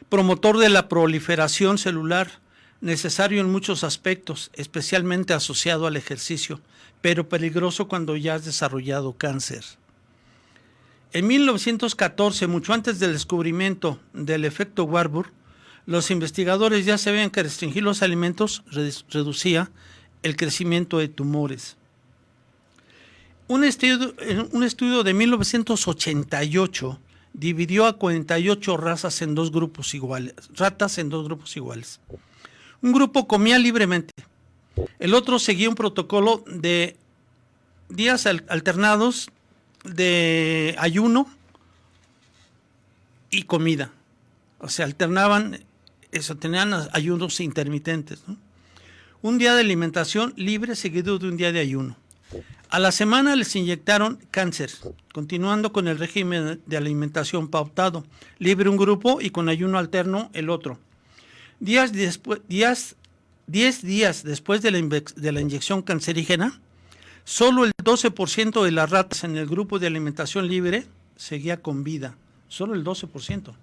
promotor de la proliferación celular, necesario en muchos aspectos, especialmente asociado al ejercicio, pero peligroso cuando ya has desarrollado cáncer. En 1914, mucho antes del descubrimiento del efecto Warburg, los investigadores ya sabían que restringir los alimentos reducía el crecimiento de tumores. Un estudio de 1988 dividió a 48 ratas en dos grupos iguales. Un grupo comía libremente, el otro seguía un protocolo de días alternados de ayuno y comida. O sea, alternaban eso, tenían ayunos intermitentes, ¿no? Un día de alimentación libre seguido de un día de ayuno. A la semana les inyectaron cáncer, continuando con el régimen de alimentación pautado, libre un grupo y con ayuno alterno el otro. 10 días después de la inyección cancerígena, solo el 12% de las ratas en el grupo de alimentación libre seguía con vida, solo el 12%,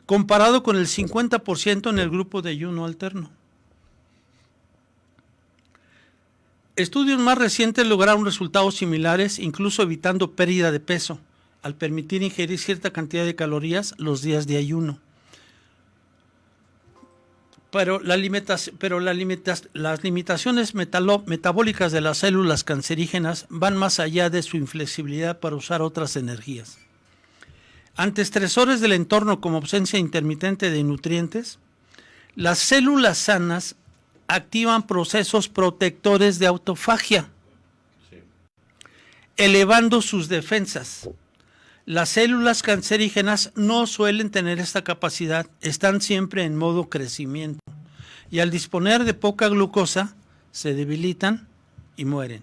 comparado con el 50% en el grupo de ayuno alterno. Estudios más recientes lograron resultados similares, incluso evitando pérdida de peso, al permitir ingerir cierta cantidad de calorías los días de ayuno. Pero las limitaciones metabólicas de las células cancerígenas van más allá de su inflexibilidad para usar otras energías. Ante estresores del entorno como ausencia intermitente de nutrientes, las células sanas activan procesos protectores de autofagia, elevando sus defensas. Las células cancerígenas no suelen tener esta capacidad, están siempre en modo crecimiento y al disponer de poca glucosa se debilitan y mueren.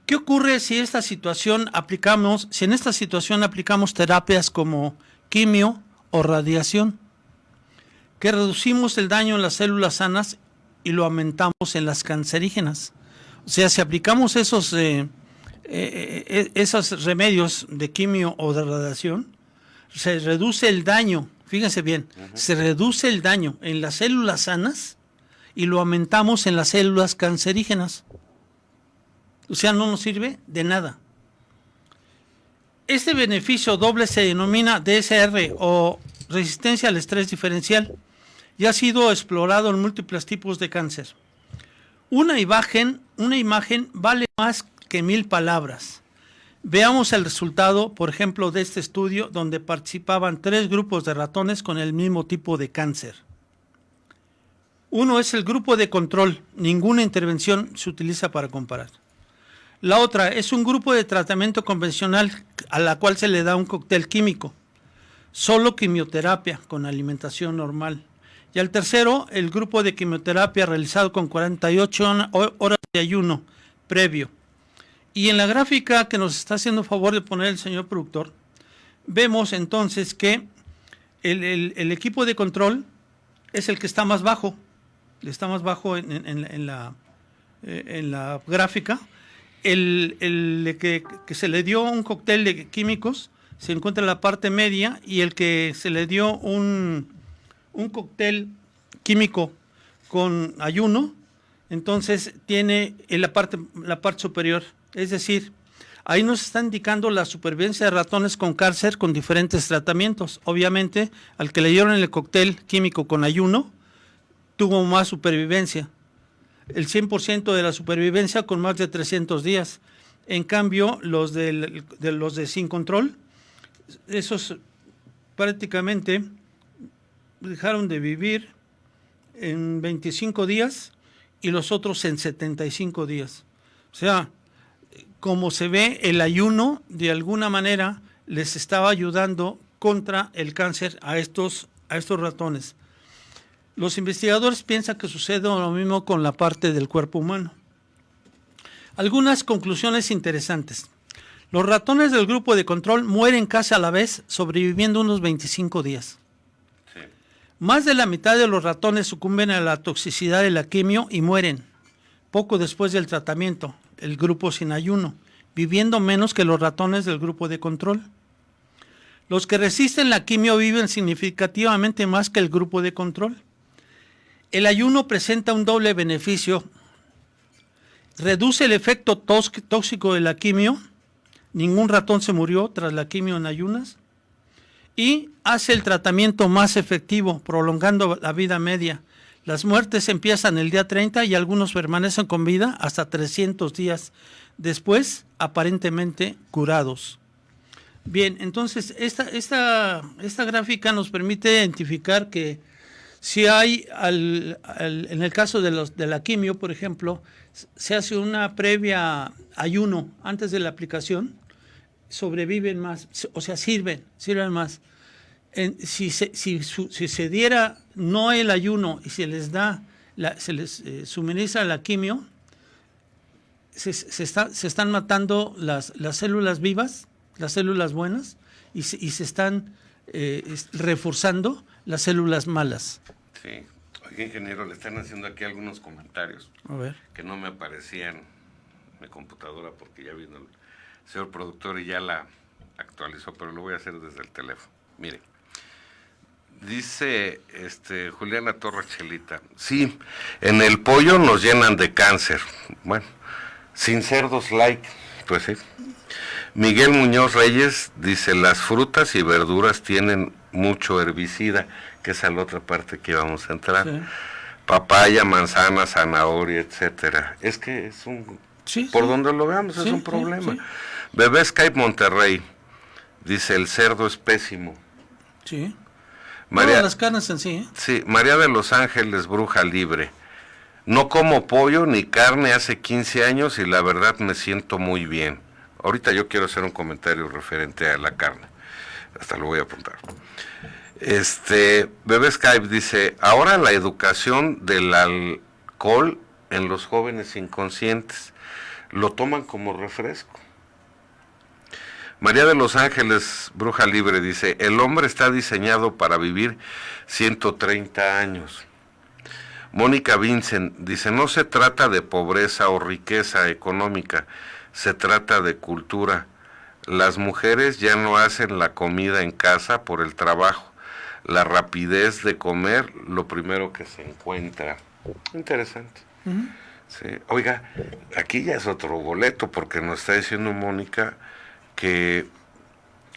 ¿Qué ocurre si en esta situación aplicamos terapias como quimio o radiación? Que reducimos el daño en las células sanas y lo aumentamos en las cancerígenas. O sea, si aplicamos esos remedios de quimio o de radiación, se reduce el daño, fíjense bien, se reduce el daño en las células sanas y lo aumentamos en las células cancerígenas. O sea, no nos sirve de nada. Este beneficio doble se denomina DSR o resistencia al estrés diferencial y ha sido explorado en múltiples tipos de cáncer. Una imagen vale más que 1000 palabras. Veamos el resultado, por ejemplo, de este estudio donde participaban 3 grupos de ratones con el mismo tipo de cáncer. Uno es el grupo de control, ninguna intervención se utiliza para comparar. La otra es un grupo de tratamiento convencional a la cual se le da un cóctel químico, solo quimioterapia con alimentación normal. Y al tercero, el grupo de quimioterapia realizado con 48 horas de ayuno previo. Y en la gráfica que nos está haciendo favor de poner el señor productor, vemos entonces que el equipo de control es el que está más bajo, en la gráfica. El que se le dio un cóctel de químicos se encuentra en la parte media y el que se le dio un cóctel químico con ayuno, entonces tiene en la parte superior. Es decir, ahí nos está indicando la supervivencia de ratones con cáncer con diferentes tratamientos. Obviamente, al que le dieron el cóctel químico con ayuno, tuvo más supervivencia. El 100% de la supervivencia con más de 300 días. En cambio, los de sin control, esos prácticamente dejaron de vivir en 25 días y los otros en 75 días. O sea, como se ve, el ayuno de alguna manera les estaba ayudando contra el cáncer a estos ratones. Los investigadores piensan que sucede lo mismo con la parte del cuerpo humano. Algunas conclusiones interesantes. Los ratones del grupo de control mueren casi a la vez, sobreviviendo unos 25 días. Sí. Más de la mitad de los ratones sucumben a la toxicidad de la quimio y mueren poco después del tratamiento, el grupo sin ayuno, viviendo menos que los ratones del grupo de control. Los que resisten la quimio viven significativamente más que el grupo de control. El ayuno presenta un doble beneficio. Reduce el efecto tóxico de la quimio. Ningún ratón se murió tras la quimio en ayunas. Y hace el tratamiento más efectivo, prolongando la vida media. Las muertes empiezan el día 30 y algunos permanecen con vida hasta 300 días después, aparentemente curados. Bien, entonces esta gráfica nos permite identificar que si hay, en el caso de la quimio, por ejemplo, se hace una previa ayuno antes de la aplicación, sobreviven más, o sea, sirven más. Si se diera no el ayuno y se les suministra la quimio, se están matando las células vivas, las células buenas, y se están reforzando las células malas. Sí. Oye, ingeniero, le están haciendo aquí algunos comentarios. A ver. Que no me aparecían en mi computadora porque ya vino el señor productor y ya la actualizó, pero lo voy a hacer desde el teléfono. Mire, dice Juliana Torres Chelita, sí, en el pollo nos llenan de cáncer. Bueno, sin cerdos like, pues sí. Miguel Muñoz Reyes dice, las frutas y verduras tienen mucho herbicida, que es a la otra parte que vamos a entrar. Sí. Papaya, manzana, zanahoria, etcétera. Es que es por donde lo veamos es un problema. Sí. Bebé Skype Monterrey dice, el cerdo es pésimo. Sí. Todas las carnes en sí. Sí, María de Los Ángeles, bruja libre. No como pollo ni carne hace 15 años y la verdad me siento muy bien. Ahorita yo quiero hacer un comentario referente a la carne. Hasta lo voy a apuntar. Bebé Skype dice, ahora la educación del alcohol en los jóvenes inconscientes lo toman como refresco. María de Los Ángeles, bruja libre, dice, el hombre está diseñado para vivir 130 años. Mónica Vincent dice, no se trata de pobreza o riqueza económica, se trata de cultura. Las mujeres ya no hacen la comida en casa por el trabajo, la rapidez de comer, lo primero que se encuentra. Interesante. Uh-huh. Sí. Oiga, aquí ya es otro boleto, porque nos está diciendo Mónica que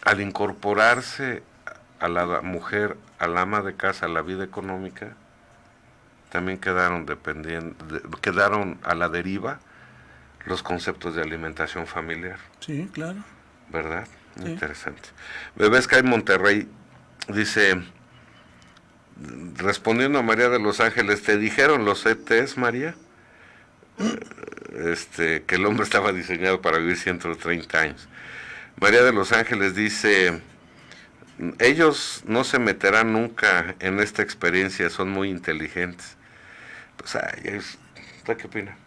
al incorporarse a la mujer, al ama de casa, a la vida económica, también quedaron quedaron a la deriva los conceptos de alimentación familiar. Sí, claro. ¿Verdad? Muy Sí. interesante. Bebés Sky Monterrey dice, respondiendo a María de los Ángeles, ¿te dijeron los ETs, María? Que el hombre estaba diseñado para vivir 130 años. María de los Ángeles dice, ellos no se meterán nunca en esta experiencia, son muy inteligentes. Pues, ¿usted qué opina?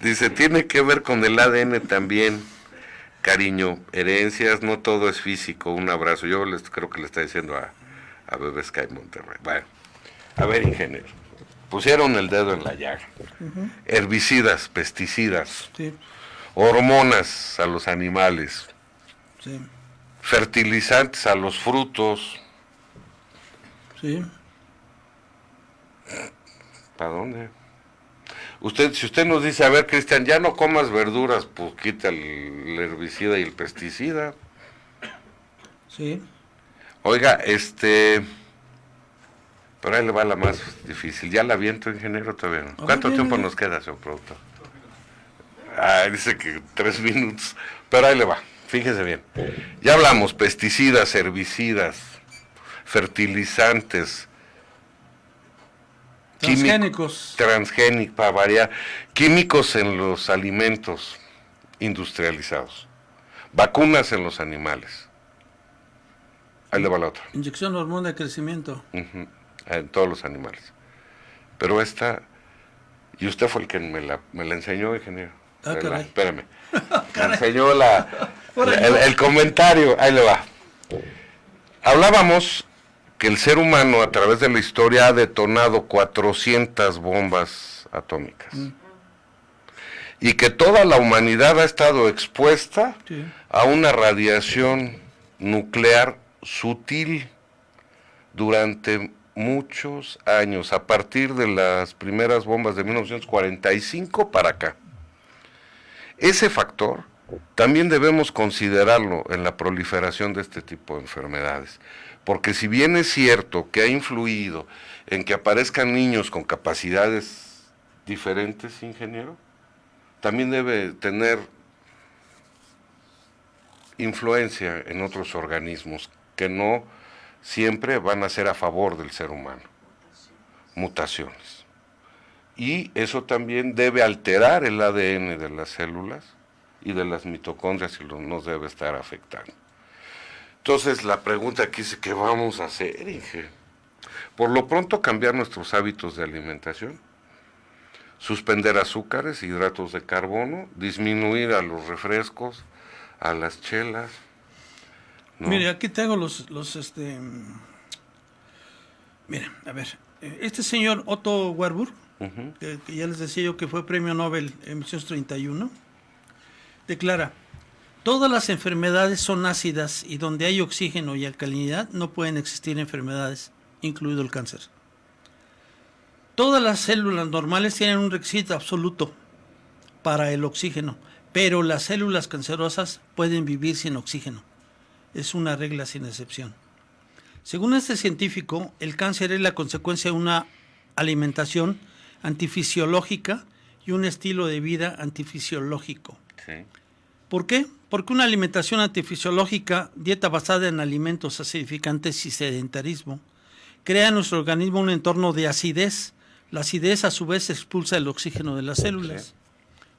Dice, tiene que ver con el ADN también, cariño, herencias, no todo es físico. Un abrazo. Yo creo que le está diciendo a Bebé Sky Monterrey. Bueno, a ver, ingeniero, pusieron el dedo en la llaga. Herbicidas, pesticidas, Sí, hormonas a los animales, sí, fertilizantes a los frutos. sí. ¿Para dónde? Si usted nos dice, a ver, Cristian, ya no comas verduras, pues quita el herbicida y el pesticida. Sí. Oiga, pero ahí le va la más difícil. ¿Ya la aviento, ingeniero, todavía no? ¿Cuánto tiempo nos queda, señor productor? Dice que 3 minutos. Pero ahí le va, fíjese bien. Ya hablamos, pesticidas, herbicidas, fertilizantes, Transgénicos. transgénicos, para variar, químicos en los alimentos industrializados, vacunas en los animales. Ahí le va la otra. Inyección de hormona de crecimiento. En todos los animales. Pero y usted fue el que me la enseñó, ingeniero. Caray. Espérame. Me enseñó el comentario. Ahí le va. Hablábamos que el ser humano a través de la historia ha detonado 400 bombas atómicas. Y que toda la humanidad ha estado expuesta a una radiación nuclear sutil durante muchos años, a partir de las primeras bombas de 1945 para acá. Ese factor también debemos considerarlo en la proliferación de este tipo de enfermedades, porque si bien es cierto que ha influido en que aparezcan niños con capacidades diferentes, ingeniero, también debe tener influencia en otros organismos que no siempre van a ser a favor del ser humano. Mutaciones. Y eso también debe alterar el ADN de las células y de las mitocondrias y nos debe estar afectando. Entonces la pregunta aquí es, ¿qué vamos a hacer, Inge? Por lo pronto cambiar nuestros hábitos de alimentación, suspender azúcares, hidratos de carbono, disminuir a los refrescos, a las chelas. ¿No? Mire, aquí tengo Mire, a ver, este señor Otto Warburg, que ya les decía yo que fue premio Nobel en 1931, declara, todas las enfermedades son ácidas y donde hay oxígeno y alcalinidad no pueden existir enfermedades, incluido el cáncer. Todas las células normales tienen un requisito absoluto para el oxígeno, pero las células cancerosas pueden vivir sin oxígeno. Es una regla sin excepción. Según este científico, el cáncer es la consecuencia de una alimentación antifisiológica y un estilo de vida antifisiológico. Sí. ¿Por qué? Porque una alimentación antifisiológica, dieta basada en alimentos acidificantes y sedentarismo, crea en nuestro organismo un entorno de acidez. La acidez a su vez expulsa el oxígeno de las células. Sí.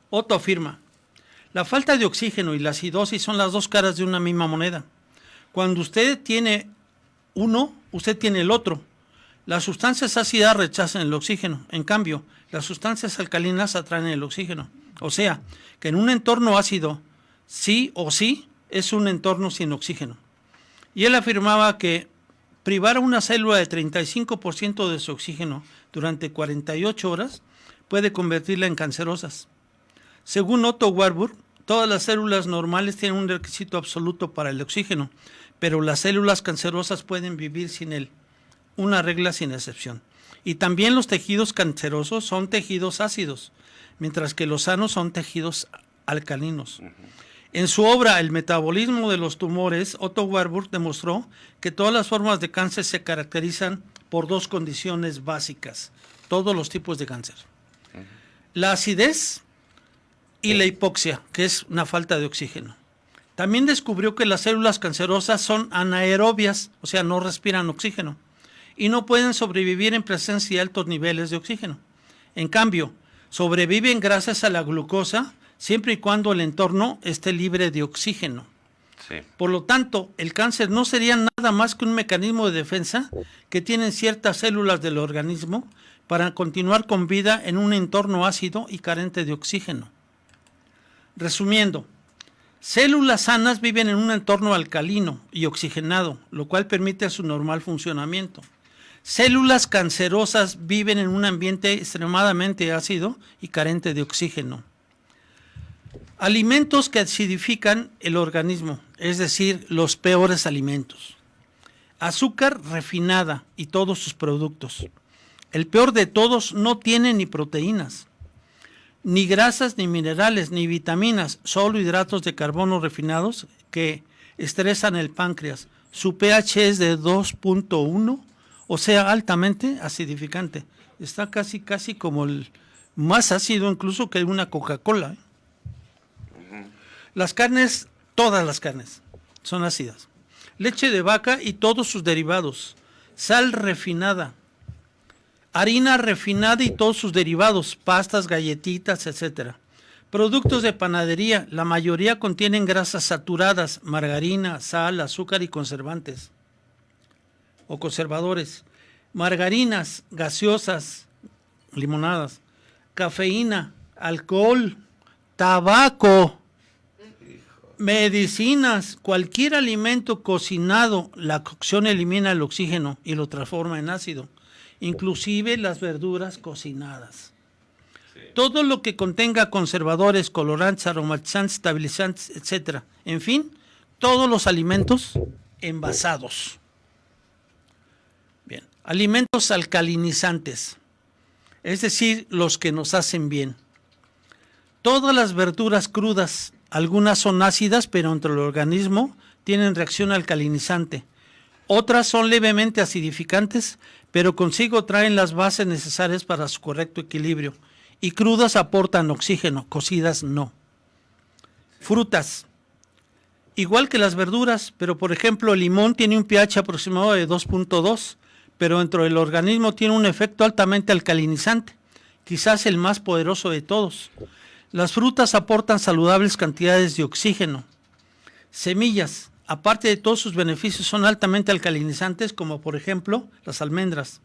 Otto afirma, la falta de oxígeno y la acidosis son las dos caras de una misma moneda. Cuando usted tiene uno, usted tiene el otro. Las sustancias ácidas rechazan el oxígeno. En cambio, las sustancias alcalinas atraen el oxígeno. O sea, que en un entorno ácido, sí o sí, es un entorno sin oxígeno. Y él afirmaba que privar a una célula de 35% de su oxígeno durante 48 horas puede convertirla en cancerosas. Según Otto Warburg, todas las células normales tienen un requisito absoluto para el oxígeno, pero las células cancerosas pueden vivir sin él. Una regla sin excepción. Y también los tejidos cancerosos son tejidos ácidos, mientras que los sanos son tejidos alcalinos. En su obra El metabolismo de los tumores, Otto Warburg demostró que todas las formas de cáncer se caracterizan por dos condiciones básicas, todos los tipos de cáncer. La acidez y la hipoxia, que es una falta de oxígeno. También descubrió que las células cancerosas son anaerobias, o sea, no respiran oxígeno, y no pueden sobrevivir en presencia de altos niveles de oxígeno. En cambio, sobreviven gracias a la glucosa, siempre y cuando el entorno esté libre de oxígeno. Sí. Por lo tanto, el cáncer no sería nada más que un mecanismo de defensa que tienen ciertas células del organismo para continuar con vida en un entorno ácido y carente de oxígeno. Resumiendo, células sanas viven en un entorno alcalino y oxigenado, lo cual permite su normal funcionamiento. Células cancerosas viven en un ambiente extremadamente ácido y carente de oxígeno. Alimentos que acidifican el organismo, es decir, los peores alimentos. Azúcar refinada y todos sus productos. El peor de todos no tiene ni proteínas, ni grasas, ni minerales, ni vitaminas, solo hidratos de carbono refinados que estresan el páncreas. Su pH es de 2.1, o sea, altamente acidificante. Está casi como el más ácido incluso que una Coca-Cola. Las carnes, todas las carnes, son ácidas. Leche de vaca y todos sus derivados. Sal refinada. Harina refinada y todos sus derivados, pastas, galletitas, etc. Productos de panadería, la mayoría contienen grasas saturadas, margarina, sal, azúcar y conservantes o conservadores. Margarinas, gaseosas, limonadas, cafeína, alcohol, tabaco, medicinas, cualquier alimento cocinado, la cocción elimina el oxígeno y lo transforma en ácido. Inclusive las verduras cocinadas. Sí. Todo lo que contenga conservadores, colorantes, aromatizantes, estabilizantes, etc. En fin, todos los alimentos envasados. Bien, alimentos alcalinizantes, es decir, los que nos hacen bien. Todas las verduras crudas, algunas son ácidas, pero entre el organismo tienen reacción alcalinizante. Otras son levemente acidificantes, pero consigo traen las bases necesarias para su correcto equilibrio. Y crudas aportan oxígeno, cocidas no. Frutas. Igual que las verduras, pero por ejemplo el limón tiene un pH aproximado de 2.2, pero dentro del organismo tiene un efecto altamente alcalinizante, quizás el más poderoso de todos. Las frutas aportan saludables cantidades de oxígeno. Semillas. Aparte de todos sus beneficios, son altamente alcalinizantes, como por ejemplo las almendras.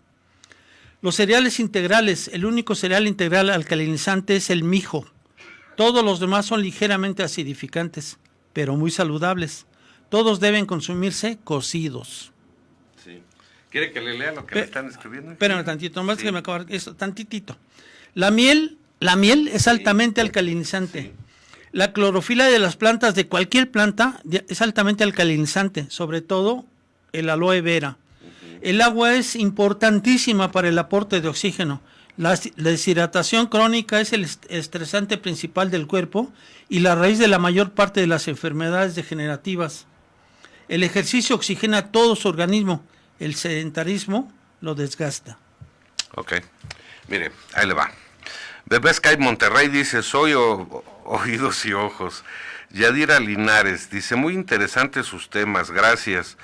Los cereales integrales, el único cereal integral alcalinizante es el mijo. Todos los demás son ligeramente acidificantes, pero muy saludables. Todos deben consumirse cocidos. Sí. ¿Quiere que le lea lo que le están escribiendo? Espérame tantito, nomás que me acabo eso, tantitito. La miel es altamente alcalinizante. Sí. La clorofila de las plantas, de cualquier planta, es altamente alcalinizante, sobre todo el aloe vera. El agua es importantísima para el aporte de oxígeno. La deshidratación crónica es el estresante principal del cuerpo y la raíz de la mayor parte de las enfermedades degenerativas. El ejercicio oxigena todo su organismo, el sedentarismo lo desgasta. Ok, mire, ahí le va. Bebé Skype Monterrey dice, soy oídos y ojos. Yadira Linares dice, muy interesantes sus temas, gracias.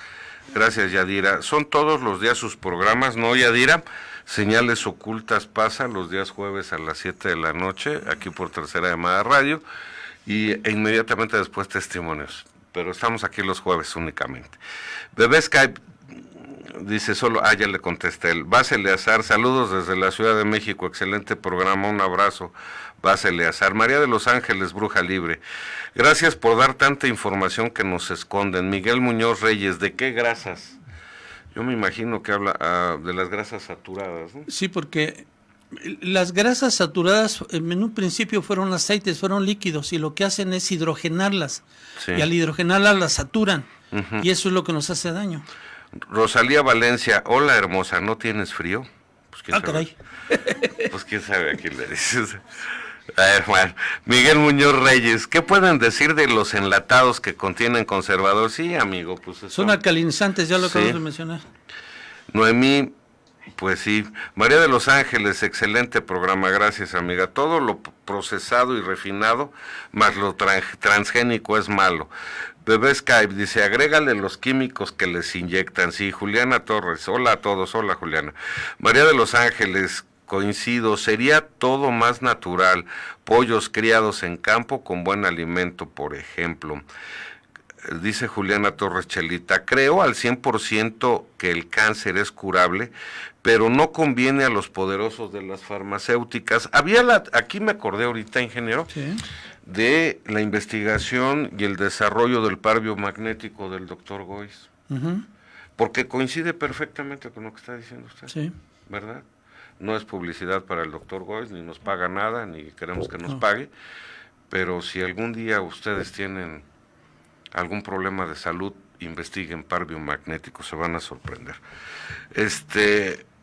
Gracias, Yadira. ¿Son todos los días sus programas? No, Yadira. Señales Ocultas pasa los días jueves a las 7 de la noche, aquí por Tercera Llamada Radio, e inmediatamente después Testimonios. Pero estamos aquí los jueves únicamente. Bebé Skype dice solo, ya le contesté él. Bas Eleazar, saludos desde la Ciudad de México, excelente programa, un abrazo. Bas Eleazar. María de los Ángeles, Bruja Libre. Gracias por dar tanta información que nos esconden. Miguel Muñoz Reyes, ¿de qué grasas? Yo me imagino que habla de las grasas saturadas, ¿no? Sí, porque las grasas saturadas en un principio fueron aceites, fueron líquidos, y lo que hacen es hidrogenarlas. Sí. Y al hidrogenarlas las saturan, y eso es lo que nos hace daño. Rosalía Valencia, hola hermosa, ¿no tienes frío? Pues quién sabe. Caray. Pues quién sabe a quién le dices. Bueno, Miguel Muñoz Reyes, ¿qué pueden decir de los enlatados que contienen conservador? Sí, amigo, pues eso. Son alcalinizantes, ya lo Sí. acabas de mencionar. Noemí, pues sí. María de los Ángeles, excelente programa, gracias, amiga. Todo lo procesado y refinado, más lo transgénico es malo. Bebé Skype dice, agrégale los químicos que les inyectan. Sí, Juliana Torres, hola a todos, hola Juliana. María de los Ángeles, coincido, sería todo más natural. Pollos criados en campo con buen alimento, por ejemplo. Dice Juliana Torres Chelita, creo al 100% que el cáncer es curable, pero no conviene a los poderosos de las farmacéuticas. Aquí me acordé ahorita, ingeniero, Sí. de la investigación y el desarrollo del par biomagnético del doctor Goiz, Uh-huh. porque coincide perfectamente con lo que está diciendo usted, Sí. ¿verdad? No es publicidad para el doctor Goiz, ni nos paga nada, ni queremos que nos No. pague, pero si algún día ustedes tienen algún problema de salud, investiguen par biomagnético, se van a sorprender.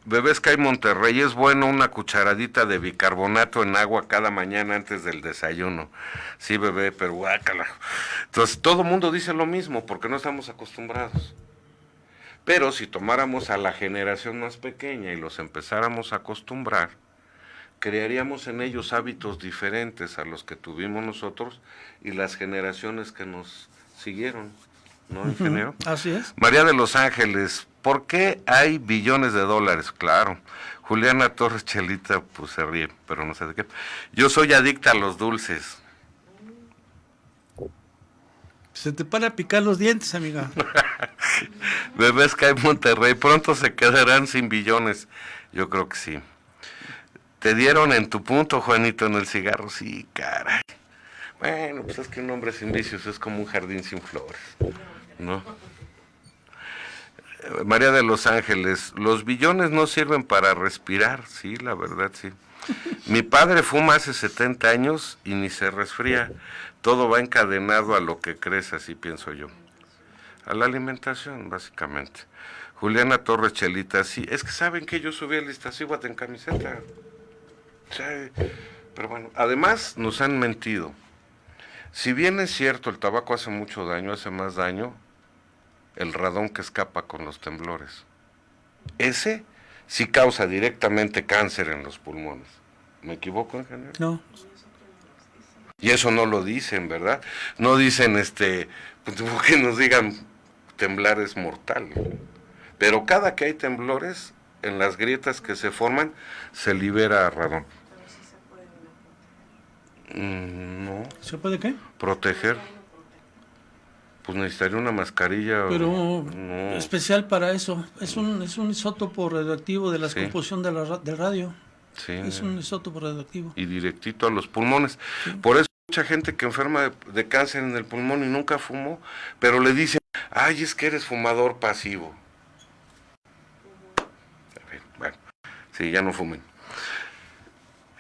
Bebé Sky Monterrey, es bueno una cucharadita de bicarbonato en agua cada mañana antes del desayuno. Sí, bebé, pero guácala. Entonces, todo mundo dice lo mismo porque no estamos acostumbrados. Pero si tomáramos a la generación más pequeña y los empezáramos a acostumbrar, crearíamos en ellos hábitos diferentes a los que tuvimos nosotros y las generaciones que nos siguieron, ¿no, ingeniero? Así es. María de los Ángeles, ¿por qué hay billones de dólares? Claro. Juliana Torres Chelita, pues se ríe, pero no sé de qué. Yo soy adicta a los dulces. Se te para a picar los dientes, amiga. Bebé Sky Monterrey, pronto se quedarán sin billones. Yo creo que sí. Te dieron en tu punto, Juanito, en el cigarro. Sí, caray. Bueno, pues es que un hombre sin vicios es como un jardín sin flores, ¿no? María de los Ángeles, los billones no sirven para respirar, sí, la verdad, sí. Mi padre fuma hace 70 años y ni se resfría. Todo va encadenado a lo que crece, así pienso yo. A la alimentación, básicamente. Juliana Torres Chelita, sí, es que saben que yo subí el Iztaccíhuatl en camiseta. Sí, pero bueno, además nos han mentido. Si bien es cierto, el tabaco hace mucho daño, hace más daño el radón que escapa con los temblores. Ese sí causa directamente cáncer en los pulmones. ¿Me equivoco, ingeniero? No. Y eso no lo dicen, ¿verdad? No dicen, pues que nos digan temblar es mortal. Pero cada que hay temblores, en las grietas que se forman, se libera radón. No. ¿Se puede qué? Proteger. Pues necesitaría una mascarilla. Pero no. especial para eso. Es un isótopo radioactivo de la Sí. descomposición del radio. Sí. Es un isótopo radioactivo. Y directito a los pulmones. Sí. Por eso mucha gente que enferma de cáncer en el pulmón y nunca fumó, pero le dicen, ay, es que eres fumador pasivo. Bueno, sí, ya no fumen.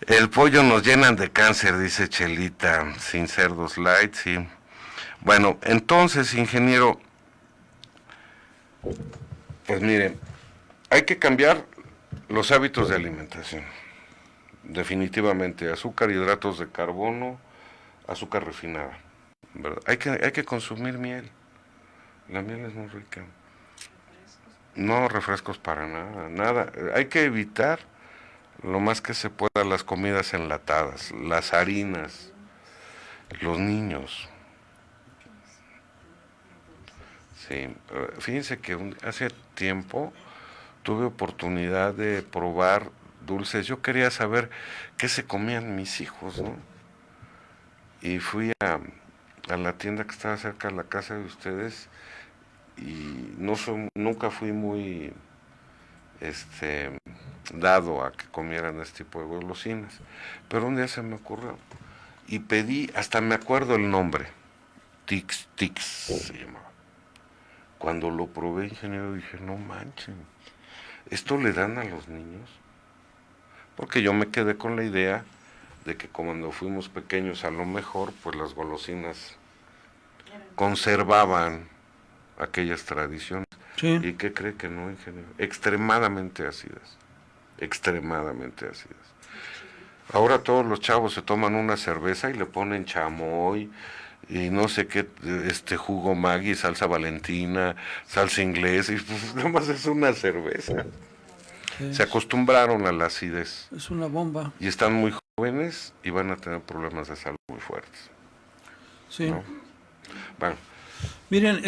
El pollo nos llenan de cáncer, dice Chelita, sin cerdos light, sí. Bueno, entonces, ingeniero, pues mire, hay que cambiar los hábitos de alimentación. Definitivamente, azúcar, hidratos de carbono, azúcar refinada, ¿verdad? Hay que consumir miel. La miel es muy rica. No refrescos para nada, nada. Hay que evitar lo más que se pueda las comidas enlatadas, las harinas, los niños. Sí, fíjense que hace tiempo tuve oportunidad de probar dulces. Yo quería saber qué se comían mis hijos, ¿no? Y fui a la tienda que estaba cerca de la casa de ustedes y nunca fui muy dado a que comieran este tipo de golosinas. Pero un día se me ocurrió y pedí, hasta me acuerdo el nombre, Tix Tix se llamaba. Cuando lo probé, ingeniero, dije, no manchen, ¿esto le dan a los niños? Porque yo me quedé con la idea de que cuando fuimos pequeños, a lo mejor, pues las golosinas conservaban aquellas tradiciones. Sí. ¿Y qué cree que no, ingeniero? Extremadamente ácidas. Extremadamente ácidas. Ahora todos los chavos se toman una cerveza y le ponen chamoy y no sé qué, jugo Maggi, salsa Valentina, salsa inglesa, y pues nada más es una cerveza. Se acostumbraron a la acidez. Es una bomba. Y están muy jóvenes y van a tener problemas de salud muy fuertes. Sí. ¿No? Bueno. Miren,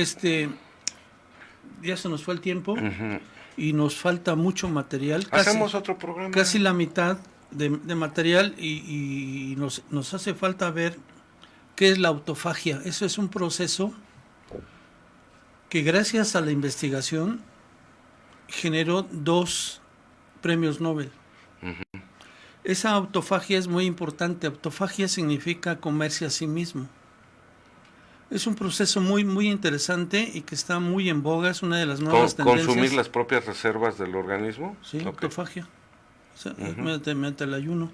ya se nos fue el tiempo y nos falta mucho material. Hacemos otro programa. Casi la mitad de material y nos hace falta ver qué es la autofagia. Eso es un proceso que gracias a la investigación generó 2 premios Nobel. Esa autofagia es muy importante. Autofagia significa comerse a sí mismo. Es un proceso muy, muy interesante y que está muy en boga. Es una de las nuevas tendencias. ¿Consumir las propias reservas del organismo? Sí, okay. Autofagia. O sea, mediante el ayuno.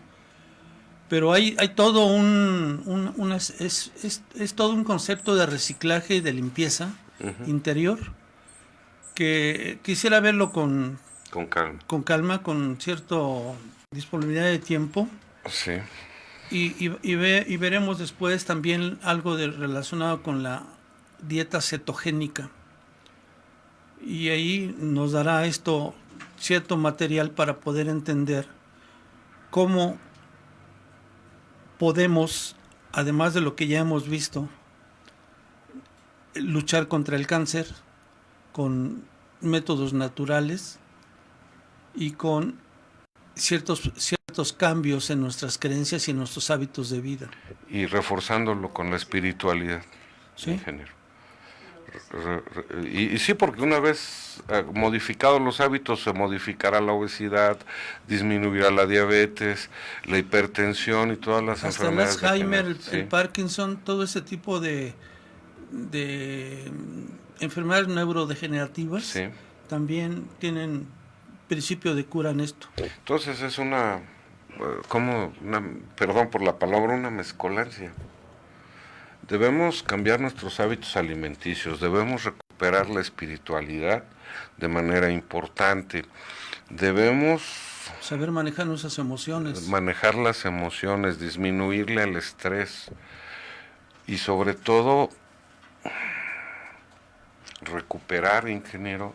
Pero hay todo es todo un concepto de reciclaje y de limpieza interior que quisiera verlo con calma, con cierta disponibilidad de tiempo. Sí. Y veremos después también algo relacionado con la dieta cetogénica. Y ahí nos dará esto cierto material para poder entender cómo podemos, además de lo que ya hemos visto, luchar contra el cáncer con métodos naturales y con ciertos cambios en nuestras creencias y en nuestros hábitos de vida. Y reforzándolo con la espiritualidad, ¿sí? Ingeniero. Y sí, porque una vez modificados los hábitos se modificará la obesidad, disminuirá la diabetes, la hipertensión y todas las enfermedades. Hasta el Alzheimer, el Parkinson, todo ese tipo de enfermedades neurodegenerativas también tienen principio de cura en esto. Entonces es perdón por la palabra, una mezcolancia. Debemos cambiar nuestros hábitos alimenticios, debemos recuperar la espiritualidad de manera importante, debemos saber manejar nuestras emociones. Manejar las emociones, disminuirle el estrés y sobre todo recuperar, ingeniero,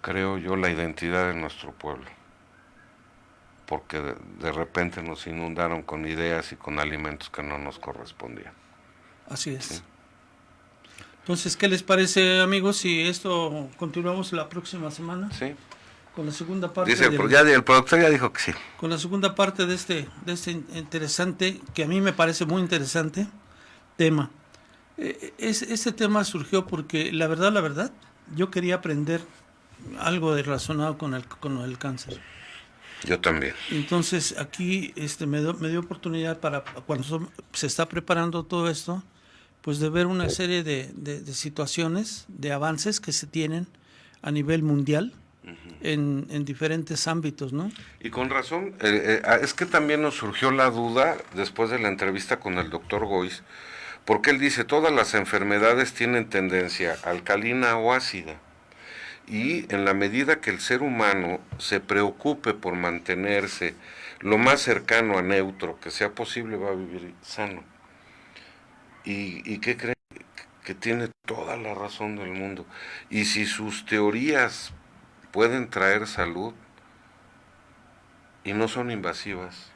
creo yo, la identidad de nuestro pueblo. Porque de repente nos inundaron con ideas y con alimentos que no nos correspondían. Así es. ¿Sí? Entonces, ¿qué les parece, amigos, si esto continuamos la próxima semana? Sí. Con la segunda parte. Dice, el productor ya dijo que sí. Con la segunda parte de este interesante, que a mí me parece muy interesante, tema. Este tema surgió porque, la verdad, yo quería aprender algo relacionado con el cáncer. Yo también. Entonces aquí me dio oportunidad para cuando se está preparando todo esto, pues de ver una serie de situaciones, de avances que se tienen a nivel mundial en diferentes ámbitos, ¿no? Y con razón, es que también nos surgió la duda después de la entrevista con el doctor Goiz, porque él dice, todas las enfermedades tienen tendencia alcalina o ácida. Y en la medida que el ser humano se preocupe por mantenerse lo más cercano a neutro que sea posible, va a vivir sano. ¿Y qué creen? Que tiene toda la razón del mundo. Y si sus teorías pueden traer salud y no son invasivas,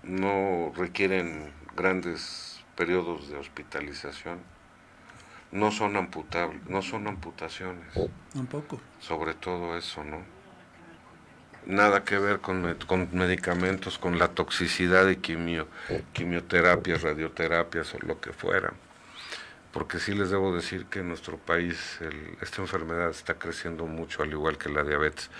no requieren grandes periodos de hospitalización, no son amputaciones. Tampoco. Sobre todo eso, ¿no? Nada que ver con medicamentos, con la toxicidad de quimioterapias, radioterapias o lo que fuera. Porque sí les debo decir que en nuestro país esta enfermedad está creciendo mucho, al igual que la diabetes.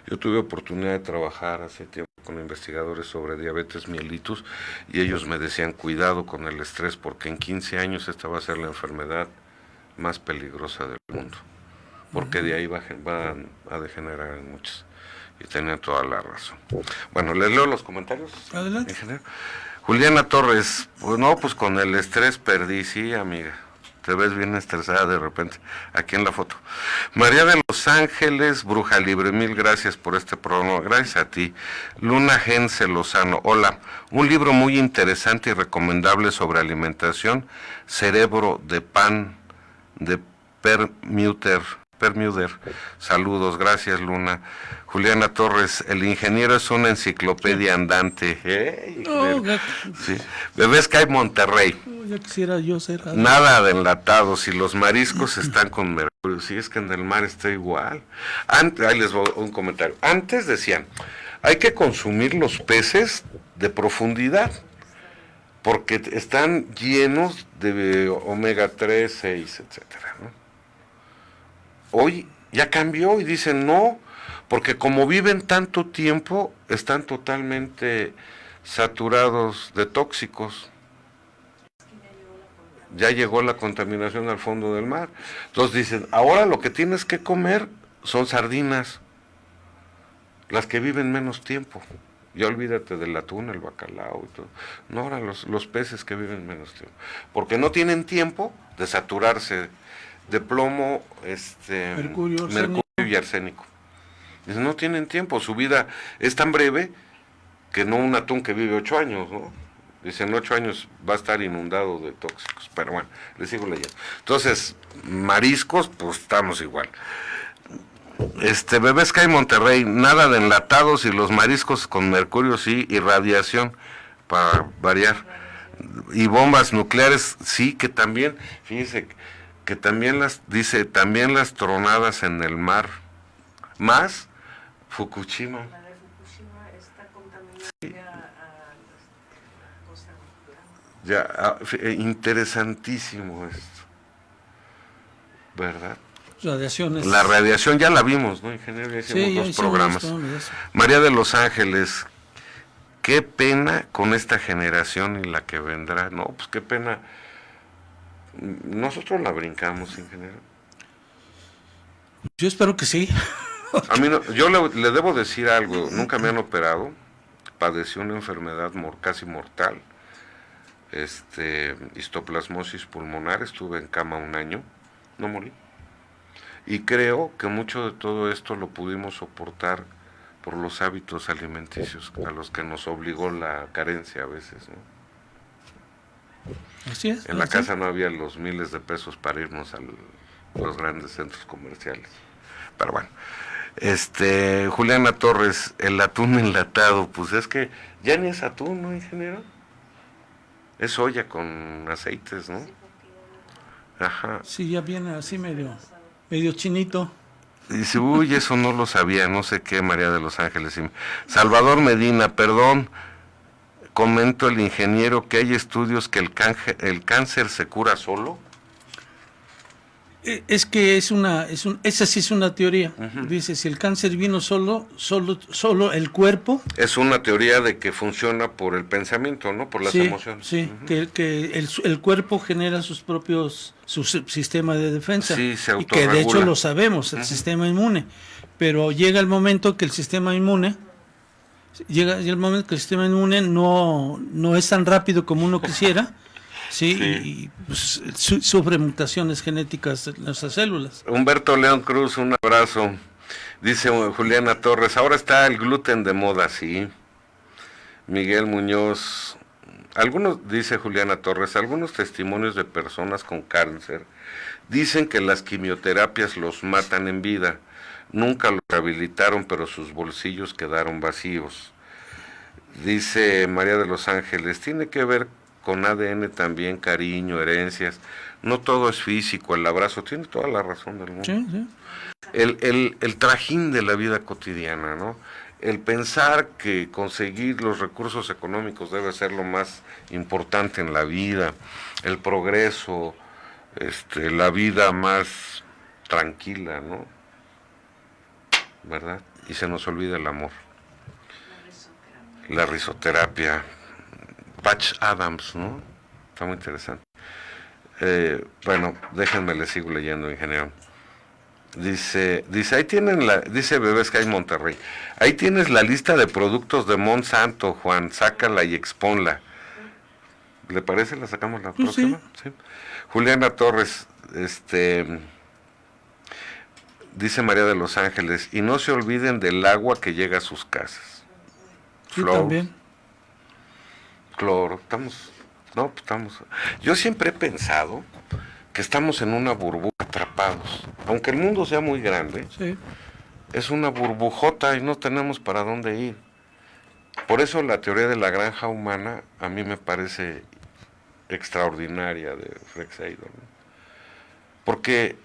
Yo tuve oportunidad de trabajar hace tiempo con investigadores sobre diabetes mellitus y ellos me decían, cuidado con el estrés, porque en 15 años esta va a ser la enfermedad más peligrosa del mundo, porque de ahí va a degenerar en muchos, y tenían toda la razón. Bueno, les leo los comentarios. Adelante. Juliana Torres, pues con el estrés perdí, sí, amiga, Te ves bien estresada de repente, aquí en la foto. María de Los Ángeles, Bruja Libre, mil gracias por este programa, gracias a ti. Luna Gense Lozano, hola, un libro muy interesante y recomendable sobre alimentación, Cerebro de Pan, de Permuter. Saludos, gracias Luna. Juliana Torres, el ingeniero es una enciclopedia andante. Sí. Bebés Sky Monterrey. Ya quisiera yo ser. Nada de enlatados y los mariscos están con mercurio. Sí, es que en el mar está igual. Ahí les voy un comentario. Antes decían, hay que consumir los peces de profundidad, porque están llenos de omega 3, 6, etcétera, ¿no? Hoy ya cambió y dicen no, porque como viven tanto tiempo, están totalmente saturados de tóxicos. Ya llegó la contaminación al fondo del mar. Entonces dicen, ahora lo que tienes que comer son sardinas, las que viven menos tiempo. Ya olvídate del atún, el bacalao y todo. No, ahora los peces que viven menos tiempo. Porque no tienen tiempo de saturarse de plomo, mercurio y arsénico. Dicen, no tienen tiempo, su vida es tan breve que no un atún que vive 8 años, ¿no? Dicen, 8 años va a estar inundado de tóxicos. Pero bueno, les sigo leyendo. Entonces, mariscos, pues estamos igual. Bebés Sky Monterrey, nada de enlatados y los mariscos con mercurio sí, y radiación, para variar. Y bombas nucleares, sí, que también, fíjense, que también también las tronadas en el mar, más Fukushima. La de Fukushima está contaminada sí. a la costa mexicana. Ya, interesantísimo esto, ¿verdad? Radiaciones. La radiación ya la vimos, ¿no, ingeniero? Ya hicimos dos programas. María de Los Ángeles, qué pena con esta generación y la que vendrá. No, pues qué pena. Nosotros la brincamos, ingeniero. Yo espero que sí. A mí no, yo le debo decir algo, nunca me han operado, padecí una enfermedad casi mortal, histoplasmosis pulmonar, estuve en cama 1 año, no morí. Y creo que mucho de todo esto lo pudimos soportar por los hábitos alimenticios a los que nos obligó la carencia a veces, ¿no? Así es. En la casa no había los miles de pesos para irnos a los grandes centros comerciales. Pero bueno, Juliana Torres, el atún enlatado, pues es que ya ni es atún, ¿no, ingeniero? Es soya con aceites, ¿no? Ajá. Sí, ya viene así medio chinito. Dice, uy, eso no lo sabía, no sé qué, María de Los Ángeles. Salvador Medina, perdón, comento el ingeniero que hay estudios que el cáncer se cura solo. Es que esa sí es una teoría. Uh-huh. Dice, si el cáncer vino solo el cuerpo. Es una teoría de que funciona por el pensamiento, ¿no? Por las emociones. Sí, uh-huh. que el cuerpo genera su sistema de defensa. Sí, se autorregula. Y que de hecho lo sabemos, el uh-huh. sistema inmune. Pero llega el momento que el sistema inmune no es tan rápido como uno quisiera. Sí, y pues, sufre mutaciones genéticas en nuestras células. Humberto León Cruz, un abrazo. Dice Juliana Torres, ahora está el gluten de moda, sí. Miguel Muñoz, dice Juliana Torres, algunos testimonios de personas con cáncer dicen que las quimioterapias los matan en vida. Nunca los rehabilitaron, pero sus bolsillos quedaron vacíos. Dice María de Los Ángeles, tiene que ver con ADN también, cariño, herencias. No todo es físico, el abrazo, tiene toda la razón del mundo. Sí, sí. El trajín de la vida cotidiana, ¿no? El pensar que conseguir los recursos económicos debe ser lo más importante en la vida, el progreso, la vida más tranquila, ¿no? ¿Verdad? Y se nos olvida el amor. La risoterapia. Patch Adams, ¿no? Está muy interesante. Bueno, déjenme, le sigo leyendo, ingeniero. Dice, ahí tienen dice Bebés Sky Monterrey, ahí tienes la lista de productos de Monsanto, Juan, sácala y expónla. ¿Le parece? ¿La sacamos la Pues próxima? sí. Sí. Juliana Torres, dice María de los Ángeles, y no se olviden del agua que llega a sus casas. Sí, también. Cloro, estamos. Yo siempre he pensado que estamos en una burbuja atrapados. Aunque el mundo sea muy grande, Sí. es una burbujota y no tenemos para dónde ir. Por eso la teoría de la granja humana a mí me parece extraordinaria de Freixedo, ¿no? Porque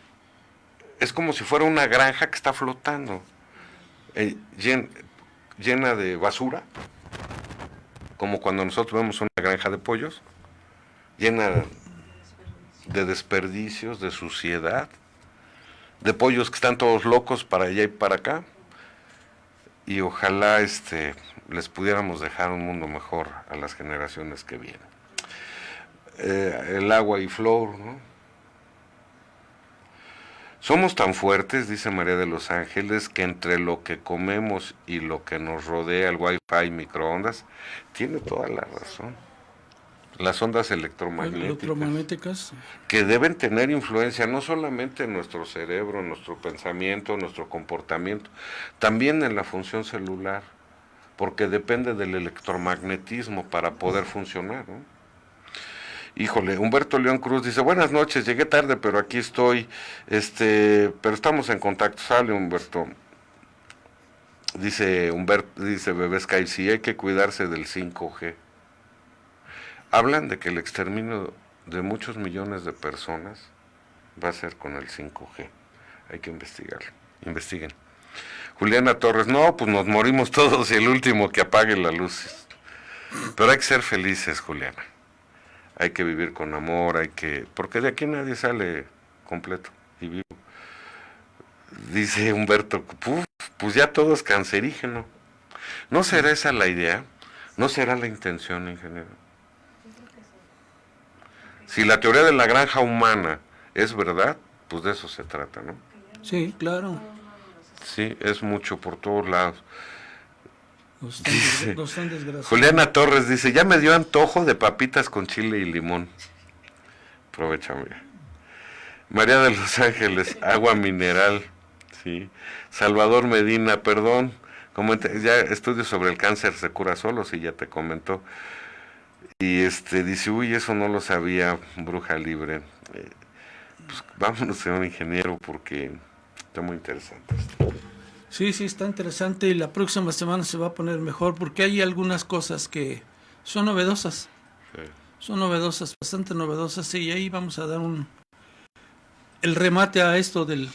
es como si fuera una granja que está flotando, llena de basura, como cuando nosotros vemos una granja de pollos, llena de desperdicios, de suciedad, de pollos que están todos locos para allá y para acá, y ojalá les pudiéramos dejar un mundo mejor a las generaciones que vienen. El agua y flor, ¿no? Somos tan fuertes, dice María de los Ángeles, que entre lo que comemos y lo que nos rodea, el wifi y microondas, tiene toda la razón. Las ondas electromagnéticas, que deben tener influencia no solamente en nuestro cerebro, en nuestro pensamiento, en nuestro comportamiento, también en la función celular, porque depende del electromagnetismo para poder funcionar, ¿no? Híjole, Humberto León Cruz dice, buenas noches, llegué tarde, pero aquí estoy, pero estamos en contacto. Sale, Humberto. Dice Bebé Sky, sí hay que cuidarse del 5G. Hablan de que el exterminio de muchos millones de personas va a ser con el 5G. Hay que investigarlo. Investiguen. Juliana Torres, no, pues nos morimos todos y el último que apague las luces. Pero hay que ser felices, Juliana. Hay que vivir con amor, porque de aquí nadie sale completo y vivo. Dice Humberto, pues ya todo es cancerígeno. ¿No será esa la idea? ¿No será la intención, ingeniero? Si la teoría de la granja humana es verdad, pues de eso se trata, ¿no? Sí, claro. Sí, es mucho por todos lados. No están desgraciados. Juliana Torres dice, ya me dio antojo de papitas con chile y limón. Aprovecha, amiga. María de los Ángeles, agua mineral. Sí. Salvador Medina, perdón. Ya estudios sobre el cáncer se cura solo, sí, ya te comentó. Y dice, uy, eso no lo sabía, bruja libre. Pues vámonos, señor ingeniero, porque está muy interesante esto. Sí, está interesante y la próxima semana se va a poner mejor porque hay algunas cosas que son novedosas. Sí. Son novedosas, bastante novedosas, y ahí vamos a dar el remate a esto del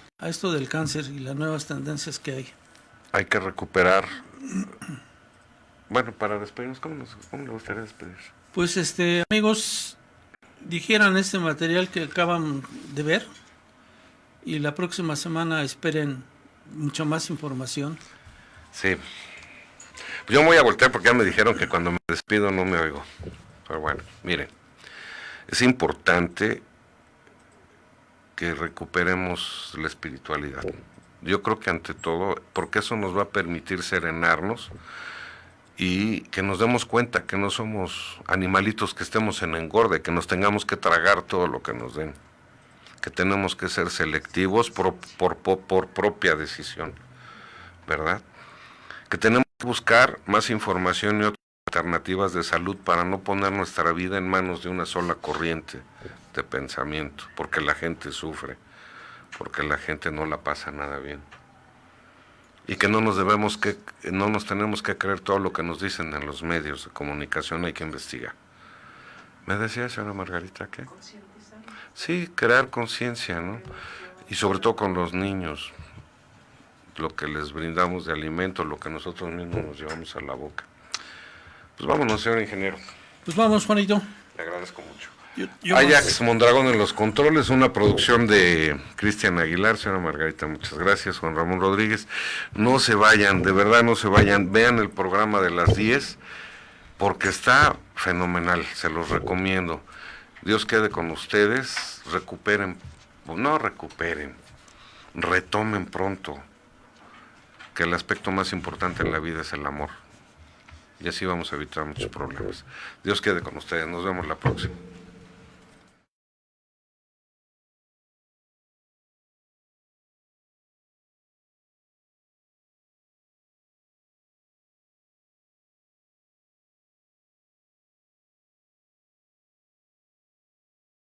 cáncer y las nuevas tendencias que hay. Hay que recuperar. Bueno, para despedirnos, ¿cómo le gustaría despedirse? Pues amigos, dijeran este material que acaban de ver y la próxima semana esperen mucha más información. Sí. Yo me voy a voltear porque ya me dijeron que cuando me despido no me oigo. Pero bueno, miren, es importante que recuperemos la espiritualidad. Yo creo que ante todo, porque eso nos va a permitir serenarnos y que nos demos cuenta que no somos animalitos que estemos en engorde, que nos tengamos que tragar todo lo que nos den, que tenemos que ser selectivos por propia decisión, ¿verdad? Que tenemos que buscar más información y otras alternativas de salud para no poner nuestra vida en manos de una sola corriente de pensamiento, porque la gente sufre, porque la gente no la pasa nada bien. Y que no nos tenemos que creer todo lo que nos dicen en los medios de comunicación, hay que investigar. ¿Me decía, señora Margarita, qué? Sí, crear conciencia, ¿no? Y sobre todo con los niños, lo que les brindamos de alimento, lo que nosotros mismos nos llevamos a la boca. Pues vámonos, señor ingeniero. Pues vamos, Juanito. Le agradezco mucho. Ajax Mondragón en los controles, una producción de Cristian Aguilar. Señora Margarita, muchas gracias. Juan Ramón Rodríguez. No se vayan, de verdad no se vayan. Vean el programa de las 10, porque está fenomenal, se los recomiendo. Dios quede con ustedes, retomen pronto, que el aspecto más importante en la vida es el amor. y así vamos a evitar muchos problemas. Dios quede con ustedes, nos vemos la próxima.